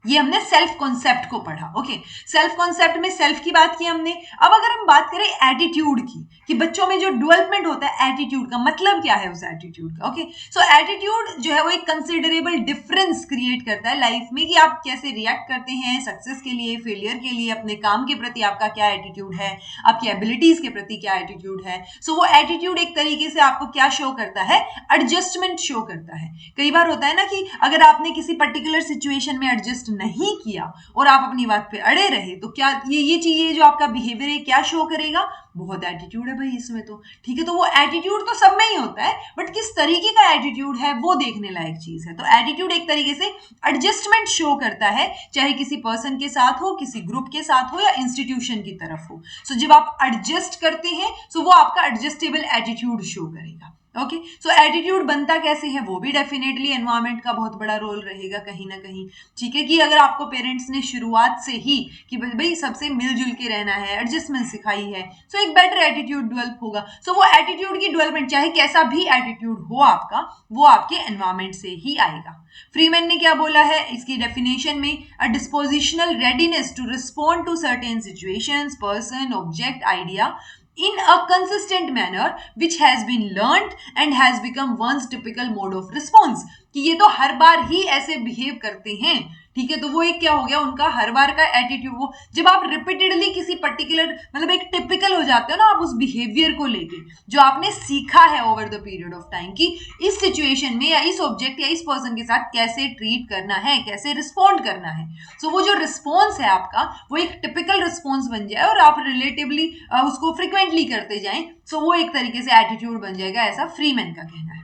ये हमने सेल्फ कॉन्सेप्ट को पढ़ा। ओके, सेल्फ कॉन्सेप्ट में सेल्फ की बात की हमने। अब अगर हम बात करें एटीट्यूड की, कि बच्चों में जो डेवलपमेंट होता है एटीट्यूड का, मतलब क्या है उस एटीट्यूड का। ओके, सो एटीट्यूड जो है वो एक कंसिडरेबल डिफरेंस क्रिएट करता है लाइफ में, कि आप कैसे रिएक्ट करते हैं सक्सेस के लिए, फेलियर के लिए, अपने काम के प्रति आपका क्या एटीट्यूड है, आपकी एबिलिटीज के प्रति क्या एटीट्यूड है। सो वो एटीट्यूड एक तरीके से आपको क्या शो करता है, एडजस्टमेंट शो करता है। कई बार होता है ना कि अगर आपने किसी पर्टिकुलर सिचुएशन में एडजस्ट नहीं किया और आप अपनी बात पे अड़े रहे, तो क्या ये चीज जो आपका बिहेवियर है क्या शो करेगा, बहुत एटीट्यूड है भाई इसमें तो। ठीक है, तो वो एटीट्यूड तो सब में ही होता है, बट किस तरीके का एटीट्यूड है वो देखने लायक चीज है। तो एटीट्यूड एक तरीके से एडजस्टमेंट शो करता है, चाहे किसी पर्सन के साथ हो, किसी ग्रुप के साथ हो, या इंस्टीट्यूशन की तरफ हो। सो जब आप एडजस्ट करते हैं सो वो आपका एडजस्टेबल एटीट्यूड शो करेगा। ओके, सो एटीट्यूड बनता कैसे है, वो भी डेफिनेटली एनवायरमेंट का बहुत बड़ा रोल रहेगा कहीं ना कहीं। ठीक है, कि अगर आपको पेरेंट्स ने शुरुआत से ही कि भाई सबसे मिलजुल के रहना है, एडजस्टमेंट सिखाई है, सो एक बेटर एटीट्यूड डेवलप होगा। सो वो एटीट्यूड की डेवलपमेंट, चाहे कैसा भी एटीट्यूड हो आपका, वो आपके एनवायरमेंट से ही आएगा। फ्रीमैन ने क्या बोला है इसकी डेफिनेशन में, a dispositional readiness to respond to certain situations, person, object, idea in a consistent manner which has been learnt and has become one's typical mode of response, कि ये तो हर बार ही ऐसे बिहेव करते हैं। ठीक है, तो वो एक क्या हो गया उनका हर बार का एटीट्यूड। वो जब आप रिपीटेडली किसी पर्टिकुलर मतलब एक टिपिकल हो जाते हो ना आप उस बिहेवियर को लेके, जो आपने सीखा है over the period of time कि इस सिचुएशन में या इस ऑब्जेक्ट या इस पर्सन के साथ कैसे ट्रीट करना है, कैसे रिस्पॉन्ड करना है। सो वो जो रिस्पॉन्स है आपका वो एक टिपिकल रिस्पॉन्स बन जाए और आप रिलेटिवली उसको फ्रिक्वेंटली करते जाएं, सो वो एक तरीके से एटीट्यूड बन जाएगा, ऐसा फ्रीमैन का कहना है।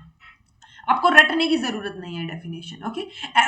आपको रटने की जरूरत नहीं है डेफिनेशन। ओके,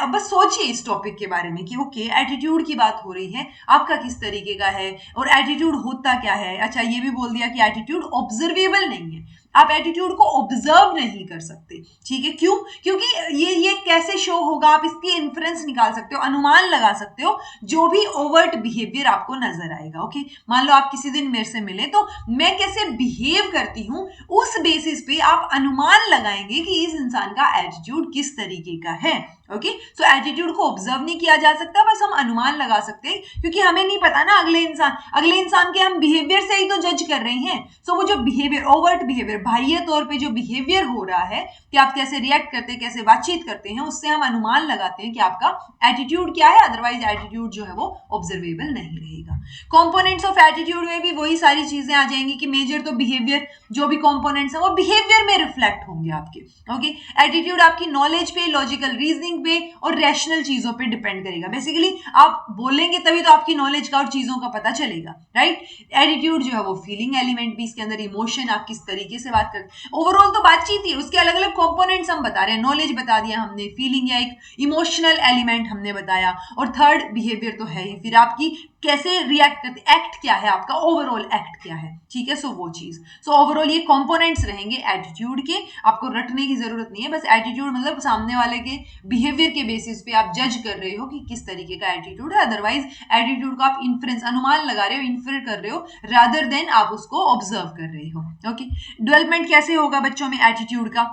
बस सोचिए इस टॉपिक के बारे में कि ओके एटीट्यूड की बात हो रही है, आपका किस तरीके का है और एटीट्यूड होता क्या है। अच्छा, ये भी बोल दिया कि एटीट्यूड ऑब्जर्वेबल नहीं है, आप एटीट्यूड को ऑब्जर्व नहीं कर सकते। ठीक है, क्यों, क्योंकि ये कैसे शो होगा, आप इसकी इन्फ्रेंस निकाल सकते हो, अनुमान लगा सकते हो जो भी ओवर्ट बिहेवियर आपको नजर आएगा। ओके, मान लो आप किसी दिन मेरे से मिले तो मैं कैसे बिहेव करती हूं उस बेसिस पे आप अनुमान लगाएंगे कि इस इंसान का एटीट्यूड किस तरीके का है। ओके, सो एटीट्यूड को ऑब्जर्व नहीं किया जा सकता, बस हम अनुमान लगा सकते हैं क्योंकि हमें नहीं पता ना अगले इंसान के हम बिहेवियर से ही तो जज कर रहे हैं। सो वो जो बिहेवियर, ओवर्ट बिहेवियर, बाह्य तौर पे जो बिहेवियर हो रहा है कि आप कैसे रिएक्ट करते हैं, कैसे बातचीत करते हैं, हैं उससे हम अनुमान लगाते हैं कि आपका एटीट्यूड क्या है, अदरवाइज एटीट्यूड जो है वो ऑब्जर्वेबल नहीं रहेगा। कंपोनेंट्स ऑफ एटीट्यूड में भी वही सारी चीजें आ जाएंगी कि मेजर तो बिहेवियर, जो भी कंपोनेंट्स हैं वो बिहेवियर में रिफ्लेक्ट होंगे आपके। ओके, एटीट्यूड आपकी नॉलेज पे, लॉजिकल रीजनिंग पे और रैशनल चीजों पे डिपेंड करेगा। बेसिकली आप बोलेंगे तभी तो आपकी नॉलेज का और चीजों का पता चलेगा, राइट। एटीट्यूड जो है वो फीलिंग एलिमेंट भी, इसके अंदर इमोशन, आप किस तरीके से बात करते हैं, ओवरऑल तो बातचीत ही, उसके अलग अलग कंपोनेंट्स हम बता रहे हैं। नॉलेज बता दिया हमने, फीलिंग या एक इमोशनल एलिमेंट हमने बताया, और थर्ड बिहेवियर तो है ही, फिर आपकी कैसे रिएक्ट करते, एक्ट क्या है आपका, ओवरऑल एक्ट क्या है, ठीक है। सो वो चीज, सो ओवरऑल ये कंपोनेंट्स रहेंगे एटीट्यूड के, आपको रटने की जरूरत नहीं है। बस एटीट्यूड मतलब सामने वाले के बिहेवियर के बेसिस पे आप जज कर रहे हो कि किस तरीके का एटीट्यूड है, अदरवाइज एटीट्यूड को आप इन्फ्रेंस, अनुमान लगा रहे हो, इन्फर कर रहे हो, रादर देन आप उसको ऑब्जर्व कर रहे हो। ओके, डेवलपमेंट कैसे होगा बच्चों में एटीट्यूड का?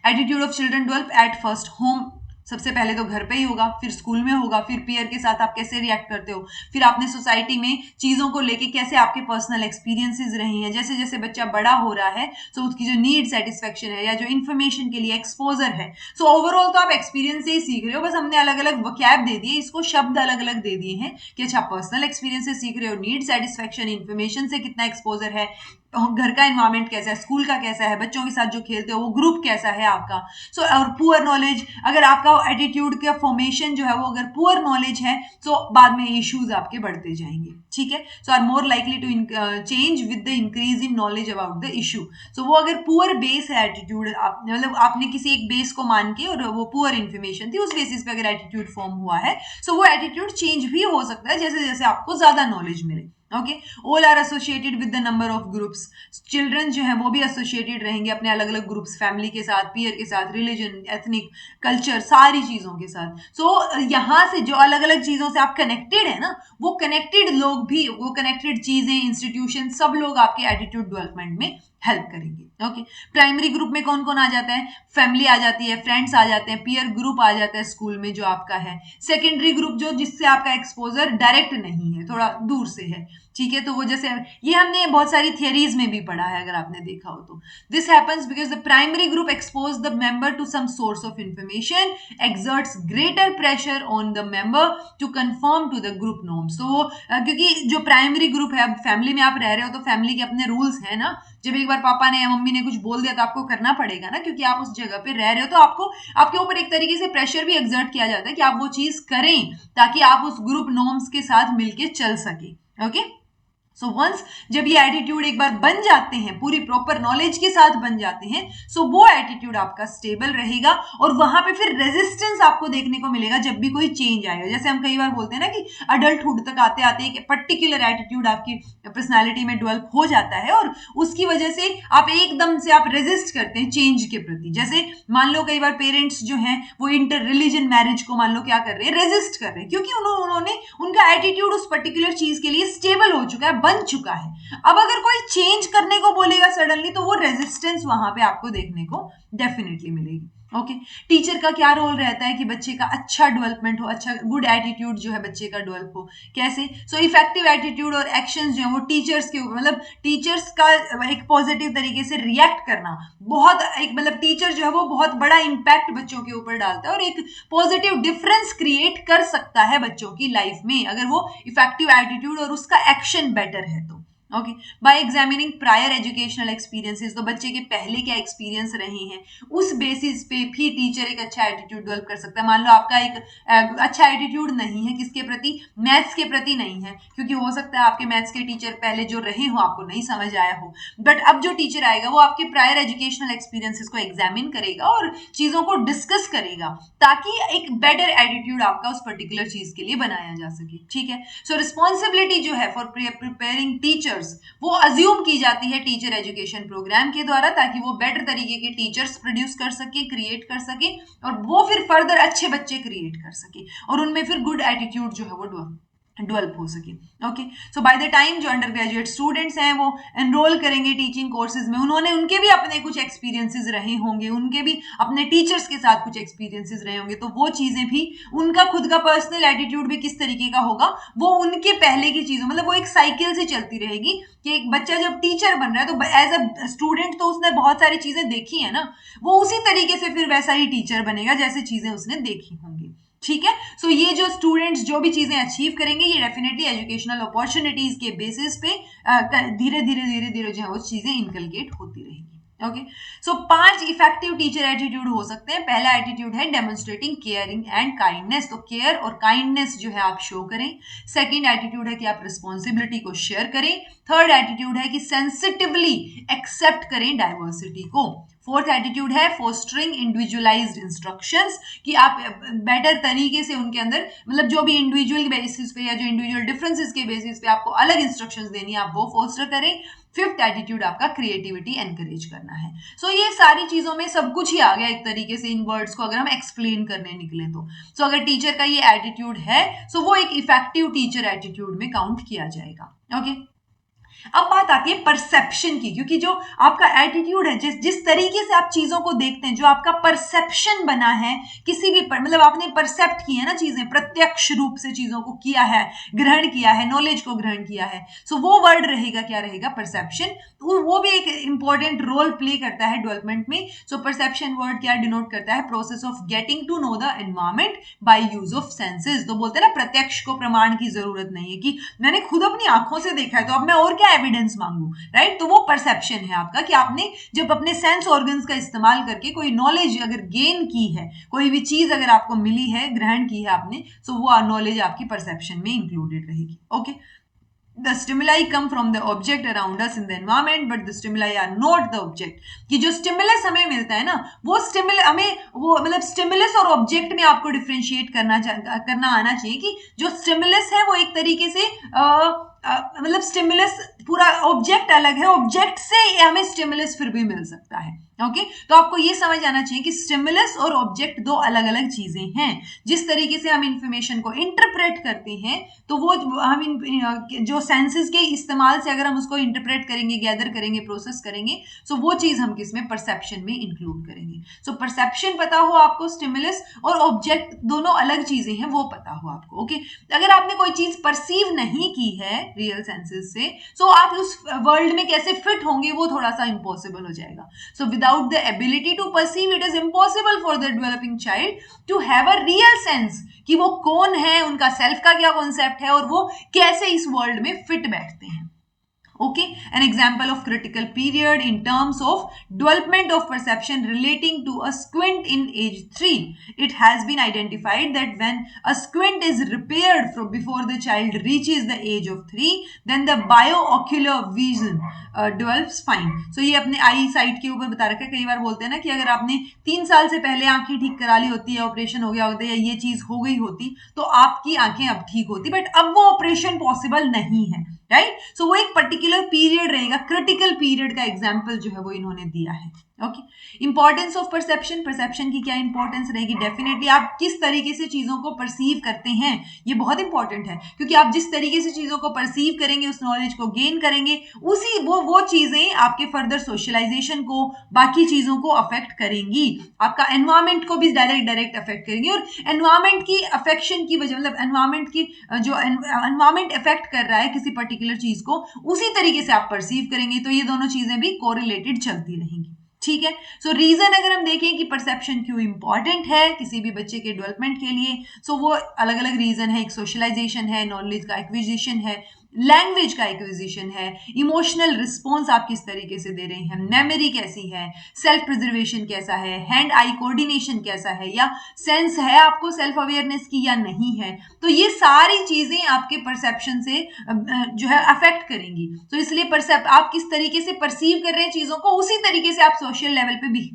Attitude of children develop at first home, सबसे पहले तो घर पे ही होगा, फिर स्कूल में होगा, फिर पीयर के साथ आप कैसे रिएक्ट करते हो, फिर आपने सोसाइटी में चीजों को लेके कैसे आपके पर्सनल एक्सपीरियंसेस रहे हैं। जैसे जैसे बच्चा बड़ा हो रहा है तो उसकी जो नीड सेटिस्फेक्शन है या जो इन्फॉर्मेशन के लिए एक्सपोजर है, सो ओवरऑल तो आप एक्सपीरियंस से ही सीख रहे हो, बस हमने अलग अलग वोकैब दे दिए, इसको शब्द अलग अलग दे दिए हैं कि अच्छा पर्सनल एक्सपीरियंस से सीख रहे हो, नीड सेटिस्फेक्शन, इन्फॉर्मेशन से कितना एक्सपोजर है, घर का एनवायरमेंट कैसा है, स्कूल का कैसा है, बच्चों के साथ जो खेलते हो वो ग्रुप कैसा है आपका। सो और पुअर नॉलेज, अगर आपका एटीट्यूड का फॉर्मेशन जो है वो अगर पुअर नॉलेज है तो बाद में इश्यूज आपके बढ़ते जाएंगे, ठीक है। So are more likely to change with the increase in knowledge about the issue. So वो अगर पुअर बेस है एटीट्यूड, मतलब आपने किसी एक बेस को मान के और वो पुअर इंफॉर्मेशन थी, उस बेसिस पे अगर एटीट्यूड फॉर्म हुआ है, सो वो एटीट्यूड चेंज भी हो सकता है जैसे जैसे आपको ज्यादा नॉलेज मिले। Okay, all are associated with the number of groups, children जो है वो भी एसोसिएटेड रहेंगे अपने अलग अलग ग्रुप्स, फैमिली के साथ, पीयर के साथ, रिलीजन, एथनिक, कल्चर, सारी चीजों के साथ। सो यहाँ से जो अलग अलग चीजों से आप कनेक्टेड है ना, वो कनेक्टेड लोग भी, वो कनेक्टेड चीजें, इंस्टीट्यूशन, सब लोग आपके एटीट्यूड डेवलपमेंट में हेल्प करेंगे। ओके, प्राइमरी ग्रुप में कौन कौन आ जाता है? फैमिली आ जाती है, फ्रेंड्स आ जाते हैं, पीयर ग्रुप आ जाता है स्कूल में जो आपका है। सेकेंडरी ग्रुप जो जिससे आपका एक्सपोजर डायरेक्ट नहीं है, थोड़ा दूर से है, ठीक है। तो वो जैसे ये हमने बहुत सारी थियरीज में भी पढ़ा है अगर आपने देखा हो तो। This happens because the primary group expose the member to some source of information, exerts greater pressure on the member to conform to the group norms. तो क्योंकि जो प्राइमरी ग्रुप है, अब फैमिली में आप रह रहे हो तो फैमिली के अपने रूल्स है ना, जब एक बार पापा ने या मम्मी ने कुछ बोल दिया तो आपको करना पड़ेगा ना, क्योंकि आप उस जगह पे रह रहे हो, तो आपको आपके ऊपर एक तरीके से प्रेशर भी एक्सर्ट किया जाता है कि आप वो चीज करें ताकि आप उस ग्रुप नॉर्म्स के साथ मिलके चल सके। ओके, सो वंस जब ये एटीट्यूड एक बार बन जाते हैं, पूरी प्रॉपर नॉलेज के साथ बन जाते हैं, सो वो एटीट्यूड आपका स्टेबल रहेगा और वहां पे फिर रेजिस्टेंस आपको देखने को मिलेगा जब भी कोई चेंज आएगा। जैसे हम कई बार बोलते हैं ना कि अडल्टहुड तक आते आते एक पर्टिकुलर एटीट्यूड आपकी पर्सनैलिटी में डेवलप हो जाता है और उसकी वजह से आप एकदम से आप रेजिस्ट करते हैं चेंज के प्रति। जैसे मान लो कई बार पेरेंट्स जो हैं वो इंटर रिलीजन मैरिज को मान लो क्या कर रहे हैं, रेजिस्ट कर रहे हैं, क्योंकि उन्होंने उनका एटीट्यूड उस पर्टिकुलर चीज के लिए स्टेबल हो चुका है, बन चुका है। अब अगर कोई चेंज करने को बोलेगा सडनली, तो वो रेजिस्टेंस वहां पे आपको देखने को डेफिनेटली मिलेगी। ओके, टीचर का क्या रोल रहता है कि बच्चे का अच्छा डेवलपमेंट हो, अच्छा गुड एटीट्यूड जो है बच्चे का डेवलप हो। कैसे? सो इफेक्टिव एटीट्यूड और एक्शंस जो है वो टीचर्स के ऊपर, मतलब टीचर्स का एक पॉजिटिव तरीके से रिएक्ट करना, बहुत एक मतलब टीचर जो है वो बहुत बड़ा इंपैक्ट बच्चों के ऊपर डालता है और एक पॉजिटिव डिफरेंस क्रिएट कर सकता है बच्चों की लाइफ में अगर वो इफेक्टिव एटीट्यूड और उसका एक्शन बेटर है तो। Okay, bye examining prior educational experiences, तो बच्चे के पहले क्या एक्सपीरियंस रहे हैं उस बेसिस पे भी टीचर एक अच्छा एटीट्यूड डेवलप कर सकता है। मान लो आपका एक अच्छा एटीट्यूड नहीं है किसके प्रति, मैथ्स के प्रति नहीं है, क्योंकि हो सकता है आपके मैथ्स के टीचर पहले जो रहे हो आपको नहीं समझ आया हो, बट अब जो टीचर आएगा वो आपके प्रायर एजुकेशनल एक्सपीरियंसेस को एग्जामिन करेगा और चीजों को डिस्कस करेगा ताकि एक बेटर एटीट्यूड आपका उस पर्टिकुलर चीज के लिए बनाया जा सके। ठीक है, सो रिस्पॉन्सिबिलिटी जो है फॉर प्रिपेयरिंग टीचर्स वो अज्यूम की जाती है टीचर एजुकेशन प्रोग्राम के द्वारा, ताकि वो बेटर तरीके के टीचर्स प्रोड्यूस कर सके, क्रिएट कर सके और वो फिर फर्दर अच्छे बच्चे क्रिएट कर सके और उनमें फिर गुड एटीट्यूड जो है वो डेवलप डेवलप हो सके। Okay, so by the time जो अंडर ग्रेजुएट स्टूडेंट्स हैं वो एनरोल करेंगे टीचिंग कोर्सेज में, उनके भी अपने कुछ एक्सपीरियंसेस रहे होंगे, उनके भी अपने टीचर्स के साथ कुछ एक्सपीरियंसेस रहे होंगे, तो वो चीजें भी, उनका खुद का पर्सनल एटीट्यूड भी किस तरीके का होगा, वो उनके पहले की चीजों, मतलब वो एक साइकिल से चलती रहेगी कि एक बच्चा जब टीचर बन रहा है तो एज अ स्टूडेंट तो उसने बहुत सारी चीजें देखी है ना, वो उसी तरीके से फिर वैसा ही टीचर बनेगा जैसे चीजें उसने देखी होंगी। ठीक है, सो ये जो स्टूडेंट्स जो भी चीजें अचीव करेंगे ये डेफिनेटली एजुकेशनल अपॉर्चुनिटीज के बेसिस पे धीरे धीरे जो है वो चीजें इनकलकेट होती रहेगी। ओके, सो 5 इफेक्टिव टीचर एटीट्यूड हो सकते हैं। पहला एटीट्यूड है डेमोन्स्ट्रेटिंग केयरिंग एंड काइंडनेस, तो केयर और काइंडनेस जो है आप शो करें। सेकंड एटीट्यूड है कि आप रिस्पॉन्सिबिलिटी को शेयर करें। थर्ड एटीट्यूड है कि सेंसिटिवली एक्सेप्ट करें डाइवर्सिटी को। फोर्थ एटीट्यूड है फोस्टरिंग इंडिविजुअलाइज्ड इंस्ट्रक्शंस, कि आप बेटर तरीके से उनके अंदर, मतलब जो भी इंडिविजुअल बेसिस पे या जो इंडिविजुअल डिफरेंसेस के बेसिस पे आपको अलग इंस्ट्रक्शंस देनी है आप वो फोस्टर करें। फिफ्थ एटीट्यूड आपका क्रिएटिविटी एनकरेज करना है। सो ये सारी चीजों में सब कुछ ही आ गया एक तरीके से इन वर्ड्स को अगर हम एक्सप्लेन करने निकले तो। सो अगर टीचर का ये एटीट्यूड है सो वो एक इफेक्टिव टीचर एटीट्यूड में काउंट किया जाएगा। ओके, अब बात आती है परसेप्शन की, क्योंकि जो आपका एटीट्यूड है, जिस तरीके से आप चीजों को देखते हैं, जो आपका परसेप्शन बना है किसी भी मतलब आपने परसेप्ट की है ना चीजें, प्रत्यक्ष रूप से चीजों को किया है, ग्रहण किया है, नॉलेज को ग्रहण किया है, सो वो वर्ड रहेगा, क्या रहेगा, परसेप्शन। तो वो भी एक इंपॉर्टेंट रोल प्ले करता है डेवलपमेंट में। सो परसेप्शन वर्ड क्या डिनोट करता है, process of getting to know the environment by use of senses. तो बोलते हैं ना प्रत्यक्ष को प्रमाण की जरूरत नहीं है, कि मैंने खुद अपनी आंखों से देखा है तो अब मैं और क्या एविडेंस मांगू, राइट। तो वो परसेप्शन है आपका कि आपने जब अपने सेंस ऑर्गन्स का इस्तेमाल करके कोई नॉलेज अगर गेन की है, कोई भी चीज अगर आपको मिली है, ग्रहण की है आपने, तो वो नॉलेज आपकी परसेप्शन में इंक्लूडेड रहेगी। Okay, the stimuli come from the object around us in the environment but the stimuli are not the object। कि जो स्टिमुलस हमें मिलता है ना, वो स्टिमुलस हमें, वो मतलब स्टिमुलस और ऑब्जेक्ट में आपको डिफरेंशिएट करना आना चाहिए, कि जो स्टिमुलस है वो एक तरीके से मतलब स्टिमुलस पूरा, ऑब्जेक्ट अलग है, ऑब्जेक्ट से हमें स्टिमुलस फिर भी मिल सकता है। ओके, तो आपको ये समझ आना चाहिए कि स्टिमुलस और ऑब्जेक्ट दो अलग अलग चीजें हैं। जिस तरीके से हम इंफॉर्मेशन को इंटरप्रेट करते हैं तो वो हम जो सेंसेस के इस्तेमाल से अगर हम उसको इंटरप्रेट करेंगे, गैदर करेंगे, प्रोसेस करेंगे, सो वो चीज हम किसमें, परसेप्शन में इंक्लूड करेंगे। सो परसेप्शन पता हो आपको, स्टिमुलस और ऑब्जेक्ट दोनों अलग चीजें हैं वो पता हो आपको। ओके, अगर आपने कोई चीज परसीव नहीं की है रियल सेंसेस से, सो आप उस वर्ल्ड में कैसे फिट होंगे वो थोड़ा सा इंपॉसिबल हो जाएगा। So without the ability to perceive it is impossible for the developing child to have a real sense कि वो कौन है, उनका सेल्फ का क्या कॉन्सेप्ट है और वो कैसे इस वर्ल्ड में फिट बैठते हैं। Okay, an example of critical period in terms of development of perception relating to a squint in age 3. It has been identified that when a squint is repaired from before the child reaches the age of 3, then the bioocular vision develops fine. So ये अपने आई site के ऊपर बता रखा है। कई बार बोलते हैं ना कि अगर आपने 3 साल से पहले आंखें ठीक करा ली होती है, ऑपरेशन हो गया होता है, या ये चीज हो गई होती तो आपकी आंखें अब ठीक होती, बट अब वो ऑपरेशन पॉसिबल नहीं है, राइट। सो वो एक पर्टिकुलर पीरियड रहेगा, क्रिटिकल पीरियड का एग्जांपल जो है वो इन्होंने दिया है। Okay, importance of perception, perception की क्या इंपॉर्टेंस रहेगी, डेफिनेटली आप किस तरीके से चीजों को परसीव करते हैं ये बहुत इंपॉर्टेंट है, क्योंकि आप जिस तरीके से चीजों को परसीव करेंगे, उस नॉलेज को गेन करेंगे, उसी वो चीजें आपके फर्दर सोशलाइजेशन को, बाकी चीजों को अफेक्ट करेंगी, आपका एनवायरमेंट को भी डायरेक्ट अफेक्ट करेंगी। और एनवायरमेंट की अफेक्शन की वजह, मतलब एनवायरमेंट की जो एनवायरमेंट अफेक्ट कर रहा है किसी पर्टिकुलर चीज को, उसी तरीके से आप परसीव करेंगे, तो ये दोनों चीजें भी कोरिलेटेड चलती रहेंगी। ठीक है, सो रीजन अगर हम देखें कि परसेप्शन क्यों इंपॉर्टेंट है किसी भी बच्चे के डेवलपमेंट के लिए, सो वो अलग अलग रीजन है। एक सोशलाइजेशन है, नॉलेज का एक्विजिशन है, लैंग्वेज का एक्विजिशन है, इमोशनल रिस्पॉन्स आप किस तरीके से दे रहे हैं, मेमोरी कैसी है, सेल्फ प्रिजर्वेशन कैसा है, हैंड आई कोऑर्डिनेशन कैसा है, या सेंस है आपको सेल्फ अवेयरनेस की या नहीं है। तो ये सारी चीजें आपके परसेप्शन से जो है अफेक्ट करेंगी। तो इसलिए आप किस तरीके से परसीव कर रहे हैं चीजों को, उसी तरीके से आप सोशल लेवल पे भी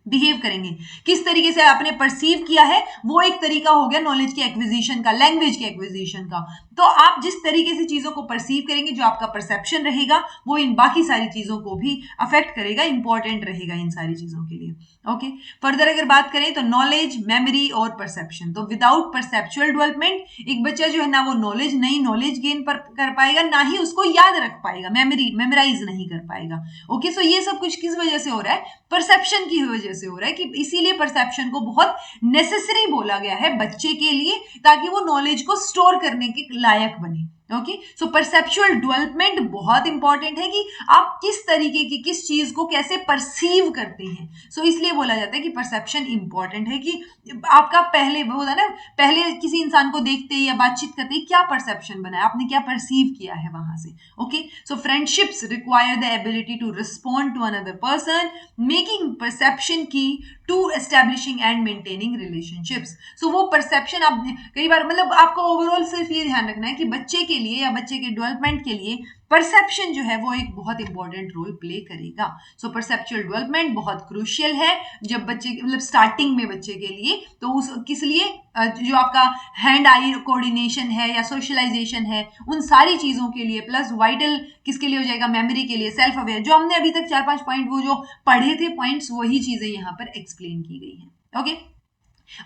बिहेव करेंगे, किस तरीके से आपने परसीव किया है, वो एक तरीका हो गया नॉलेज के एक्विजिशन का, लैंग्वेज के एक्विजिशन का। तो आप जिस तरीके से चीजों को परसीव करेंगे, जो आपका परसेप्शन रहेगा, वो इन बाकी सारी चीजों को भी अफेक्ट करेगा, इंपॉर्टेंट रहेगा इन सारी चीजों के लिए। ओके, फर्दर अगर बात करें तो नॉलेज, मेमोरी और परसेप्शन। तो विदाउट परसेप्चुअल डेवलपमेंट एक बच्चा जो है ना वो नई नॉलेज गेन कर पाएगा, ना ही उसको याद रख पाएगा, मेमोराइज नहीं कर पाएगा। ओके, सो ये सब कुछ किस वजह से हो रहा है? परसेप्शन की वजह से हो रहा है, कि इसीलिए परसेप्शन को बहुत नेसेसरी बोला गया है बच्चे के लिए, ताकि वो नॉलेज को स्टोर करने के लायक बने। ओके, सो परसेप्चुअल डेवलपमेंट बहुत इंपॉर्टेंट है, कि आप किस तरीके की किस चीज को कैसे परसीव करते हैं। सो इसलिए बोला जाता है कि परसेप्शन इंपॉर्टेंट है, कि आपका पहले होता है ना, पहले किसी इंसान को देखते या बातचीत करते ही क्या परसेप्शन बना है, आपने क्या परसीव किया है वहां से। Okay, so friendships require the ability to respond to another person, making perception key to establishing and maintaining relationships. So वो परसेप्शन आप कई बार, मतलब आपको ओवरऑल सिर्फ ये ध्यान रखना है कि बच्चे के लिए या बच्चे के डेवलपमेंट के लिए परसेप्शन जो है वो एक बहुत इंपॉर्टेंट रोल प्ले करेगा। सो परसेप्चुअल डेवलपमेंट बहुत क्रूशियल है जब बच्चे, मतलब स्टार्टिंग में बच्चे के लिए। तो उस किस लिए, जो आपका हैंड आई कोऑर्डिनेशन है या सोशलाइजेशन है, उन सारी चीजों के लिए, प्लस वाइटल किसके लिए हो जाएगा, मेमोरी के लिए, सेल्फ अवेयर, जो हमने अभी तक 4-5 पॉइंट वो जो पढ़े थे पॉइंट्स, वही चीजें यहाँ पर एक्सप्लेन की गई है। ओके,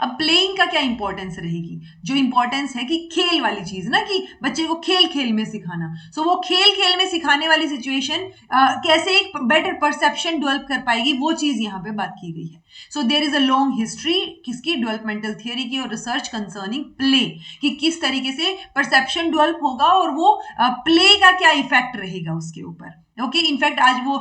अब प्लेइंग का क्या इंपॉर्टेंस रहेगी? जो इंपॉर्टेंस है कि खेल वाली चीज ना, कि बच्चे को खेल खेल में सिखाना। सो वो खेल खेल में सिखाने वाली सिचुएशन कैसे एक बेटर परसेप्शन डेवलप कर पाएगी, वो चीज यहाँ पे बात की गई है। So there is a long history किसकी, डेवलपमेंटल थियरी की और रिसर्च कंसर्निंग प्ले, कि किस तरीके से परसेप्शन डेवलप होगा और वो प्ले का क्या इफेक्ट रहेगा उसके ऊपर। ओके, इनफैक्ट आज वो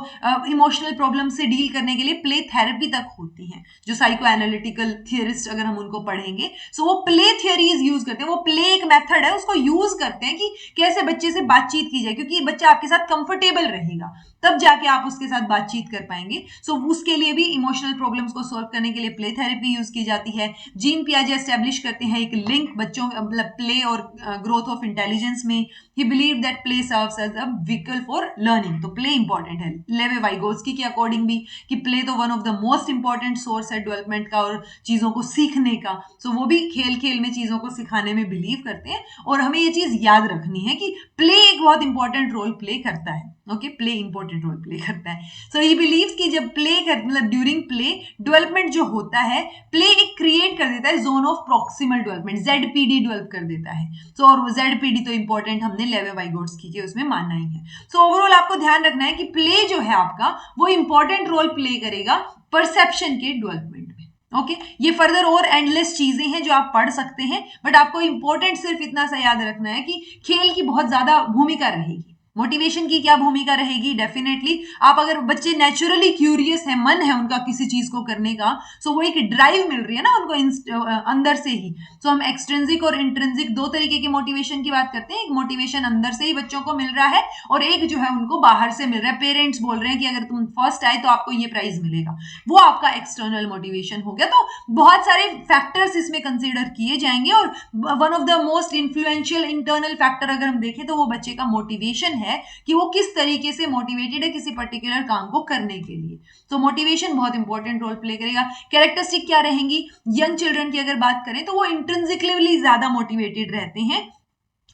इमोशनल प्रॉब्लम से डील करने के लिए प्ले थेरेपी तक होती है, जो साइको एनालिटिकल थियरिस्ट अगर हम उनको पढ़ेंगे, सो वो प्ले थियरीज यूज करते हैं, वो प्ले एक मेथड है, उसको यूज करते हैं कि कैसे बच्चे से बातचीत की जाए, क्योंकि बच्चा आपके साथ कंफर्टेबल रहेगा, तब जाके आप उसके साथ बातचीत कर पाएंगे। सो उसके लिए भी इमोशनल प्रॉब्लम्स को सॉल्व करने के लिए प्ले थेरेपी यूज की जाती है। जीन पियाजे एस्टेब्लिश करते हैं एक लिंक बच्चों, मतलब प्ले और ग्रोथ ऑफ इंटेलिजेंस में। He believe that play serves as a vehicle for learning. तो प्ले इंपॉर्टेंट है। लेवे वाइगोत्स्की के अकॉर्डिंग भी, कि प्ले तो one of the most important source है डेवलपमेंट का और चीजों को सीखने का। सो वो भी खेल खेल में चीजों को सिखाने में बिलीव करते हैं, और हमें ये चीज याद रखनी है कि प्ले एक बहुत इंपॉर्टेंट रोल प्ले करता है। Okay, play important role play करता है। सो ही बिलीव्स कि जब प्ले कर, मतलब ड्यूरिंग प्ले डेवलपमेंट जो होता है, प्ले एक क्रिएट कर देता है zone of proximal development, ZPD develop कर देता है। सो और जेडपीडी तो इंपॉर्टेंट हमने लेवे वाइगोत्स्की के उसमें मानना ही है। सो ओवरऑल आपको ध्यान रखना है कि प्ले जो है आपका, वो इंपॉर्टेंट रोल प्ले करेगा परसेप्शन के डेवलपमेंट में। ओके, ये फर्दर और एंडलेस चीजें हैं जो आप पढ़ सकते हैं, बट आपको इंपॉर्टेंट सिर्फ इतना सा याद रखना है कि खेल की बहुत ज्यादा भूमिका रहेगी। मोटिवेशन की क्या भूमिका रहेगी? डेफिनेटली आप, अगर बच्चे नेचुरली क्यूरियस है, मन है उनका किसी चीज को करने का, सो वो एक ड्राइव मिल रही है ना उनको अंदर से ही। सो हम एक्सट्रिंसिक और इंट्रिंसिक दो तरीके के मोटिवेशन की बात करते हैं। एक मोटिवेशन अंदर से ही बच्चों को मिल रहा है, और एक जो है उनको बाहर से मिल रहा है। पेरेंट्स बोल रहे हैं कि अगर तुम फर्स्ट आए तो आपको ये प्राइज मिलेगा, वो आपका एक्सटर्नल मोटिवेशन हो गया। तो बहुत सारे फैक्टर्स इसमें कंसिडर किए जाएंगे, और one of the most influential internal factor अगर हम देखें तो वो बच्चे का मोटिवेशन है, कि वो किस तरीके से मोटिवेटेड है किसी पर्टिकुलर काम को करने के लिए। तो मोटिवेशन बहुत इंपॉर्टेंट रोल प्ले करेगा। कैरेक्टरिस्टिक क्या रहेंगी? यंग चिल्ड्रन की अगर बात करें तो वो इंट्रिंसिकली ज्यादा मोटिवेटेड रहते हैं,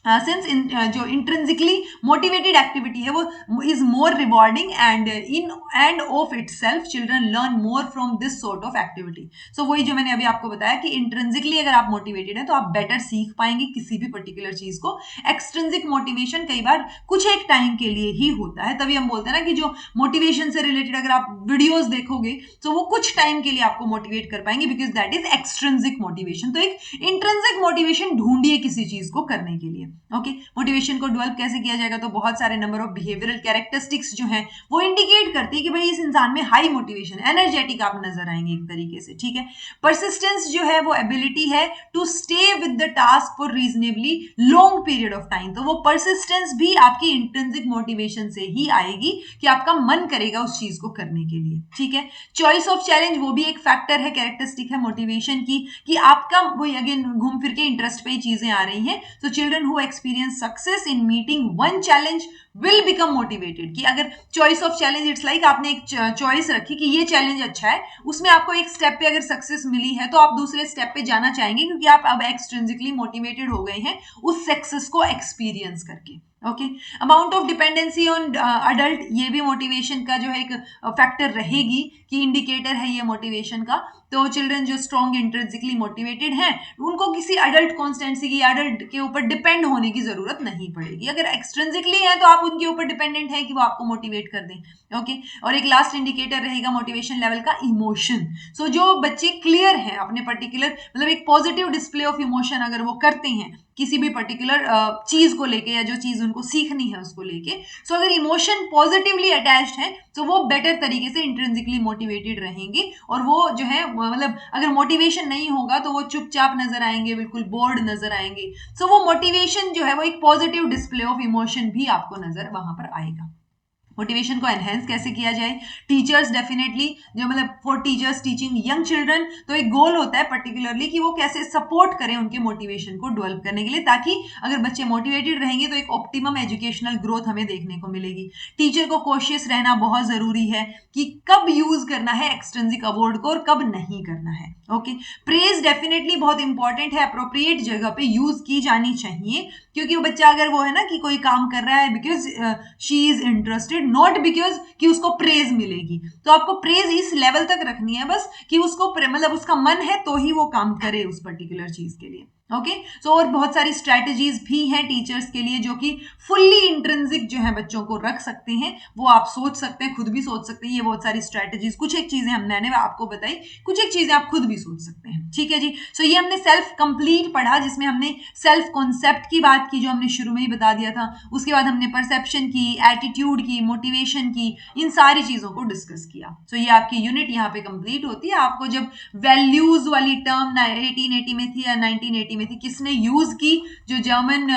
सिंस जो इंट्रिंसिकली मोटिवेटेड एक्टिविटी है वो is more rewarding, and in and of itself children learn more from this sort of activity. So वही जो मैंने अभी आपको बताया कि इंट्रिंसिकली अगर आप मोटिवेटेड हैं तो आप बेटर सीख पाएंगे किसी भी पर्टिकुलर चीज को। एक्सट्रिंसिक मोटिवेशन कई बार कुछ एक टाइम के लिए ही होता है, तभी हम बोलते हैं ना कि जो मोटिवेशन से रिलेटेड अगर आप वीडियोस देखोगे तो वो कुछ टाइम के लिए आपको मोटिवेट कर पाएंगे, because that is extrinsic motivation. तो एक इंट्रिंसिक मोटिवेशन ढूंढिए किसी चीज को करने के लिए। ओके, मोटिवेशन को डेवलप कैसे किया जाएगा? तो बहुत सारे नंबर ऑफ बिहेवियरल कैरेक्टरिस्टिक्स जो हैं वो इंडिकेट करती है कि भाई इस इंसान में हाई मोटिवेशन, एनर्जेटिक आप नजर आएंगे एक तरीके से। ठीक है, परसिस्टेंस जो है वो एबिलिटी है to stay with the task for reasonably long period of time. तो वो परसिस्टेंस भी आपकी इंट्रिंसिक मोटिवेशन से ही आएगी, कि आपका मन करेगा उस चीज को करने के लिए। ठीक है, चॉइस ऑफ चैलेंज वो भी एक फैक्टर है, कैरेक्टरिस्टिक है मोटिवेशन की, कि आपका वही अगेन घूम फिर के इंटरेस्ट पे ही चीजें आ रही हैं। तो children who who experience success in meeting one challenge will become motivated. कि अगर choice of challenge, it's like आपने एक choice रखी कि ये challenge अच्छा है, उसमें आपको एक step पे अगर success मिली है तो आप दूसरे step पे जाना चाहेंगे क्योंकि आप अब extrinsically motivated हो गए हैं उस success को experience करके. Okay, amount of dependency on adult, ये भी मोटिवेशन का जो है एक फैक्टर रहेगी कि इंडिकेटर है ये मोटिवेशन का. तो चिल्ड्रन जो स्ट्रॉन्ग इंट्रिंसिकली मोटिवेटेड हैं उनको किसी अडल्ट कॉन्स्टेंसी की, अडल्ट के ऊपर डिपेंड होने की जरूरत नहीं पड़ेगी. अगर एक्सट्रिंसिकली है तो आप उनके ऊपर डिपेंडेंट है कि वो आपको मोटिवेट कर दें. ओके, और एक लास्ट इंडिकेटर रहेगा मोटिवेशन लेवल का इमोशन. सो जो बच्चे क्लियर हैं अपने पर्टिकुलर, मतलब एक पॉजिटिव डिस्प्ले ऑफ इमोशन अगर वो करते हैं किसी भी पर्टिकुलर चीज को लेके या जो चीज उनको सीखनी है उसको लेके, सो अगर इमोशन पॉजिटिवली अटैच्ड है तो वो बेटर तरीके से इंट्रिंसिकली मोटिवेटेड रहेंगे. और वो जो है मतलब अगर मोटिवेशन नहीं होगा तो वो चुपचाप नजर आएंगे, बिल्कुल बोर्ड नजर आएंगे. सो वो मोटिवेशन जो है वो एक पॉजिटिव डिस्प्ले ऑफ इमोशन भी आपको नजर वहां पर आएगा. मोटिवेशन को एनहेंस कैसे किया जाए? टीचर्स डेफिनेटली, जो मतलब for teachers teaching young children, तो एक गोल होता है पर्टिकुलरली कि वो कैसे सपोर्ट करें उनके मोटिवेशन को डेवलप करने के लिए, ताकि अगर बच्चे मोटिवेटेड रहेंगे तो एक ऑप्टिमम एजुकेशनल ग्रोथ हमें देखने को मिलेगी. टीचर को कॉशियस रहना बहुत जरूरी है कि कब यूज करना है एक्सट्रिंसिक अवार्ड को और कब नहीं करना है. ओके, प्रेज डेफिनेटली बहुत इंपॉर्टेंट है, अप्रोप्रिएट जगह पे यूज की जानी चाहिए, क्योंकि वो बच्चा अगर वो है ना कि कोई काम कर रहा है because she is interested, not because कि उसको प्रेज मिलेगी. तो आपको प्रेज इस लेवल तक रखनी है बस कि उसको मतलब उसका मन है तो ही वो काम करे उस पर्टिकुलर चीज के लिए. ओके, सो और बहुत सारी स्ट्रैटेजीज भी हैं टीचर्स के लिए जो कि फुल्ली इंट्रिंसिक जो है बच्चों को रख सकते हैं. वो आप सोच सकते हैं, खुद भी सोच सकते हैं. ये बहुत सारी स्ट्रैटेजीज, कुछ एक चीजें मैंने आपको बताई, कुछ एक चीजें आप खुद भी सोच सकते हैं. ठीक है जी. सो ये हमने सेल्फ कंप्लीट पढ़ा, जिसमें हमने सेल्फ कॉन्सेप्ट की बात की जो हमने शुरू में ही बता दिया था. उसके बाद हमने परसेप्शन की, एटीट्यूड की, मोटिवेशन की, इन सारी चीजों को डिस्कस किया. सो ये आपकी यूनिट यहाँ पे कंप्लीट होती है. आपको जब वैल्यूज वाली टर्म 1880 में थी या 1980 में थी, किसने यूज की, जो जर्मन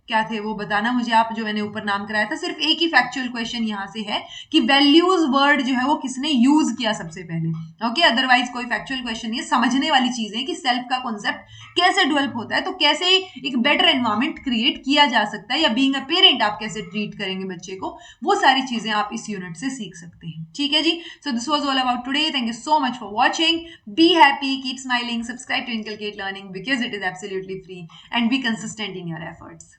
क्या थे वो बताना मुझे आप, जो मैंने ऊपर नाम कराया था. सिर्फ एक ही फैक्चुअल क्वेश्चन यहां से है कि वैल्यूज वर्ड जो है वो किसने यूज किया सबसे पहले. ओके, अदरवाइज कोई फैक्चुअल क्वेश्चन नहीं है. समझने वाली चीज है कि सेल्फ का कॉन्सेप्ट कैसे डेवलप होता है, तो कैसे एक बेटर एनवायरमेंट क्रिएट किया जा सकता है, या बीइंग अ पेरेंट आप कैसे ट्रीट करेंगे बच्चे को, वो सारी चीजें आप इस यूनिट से सीख सकते हैं. ठीक है जी. So this was all about today. Thank you so much for watching. Be happy, keep smiling, subscribe to inculcate learning because it is absolutely free, and be consistent in your efforts.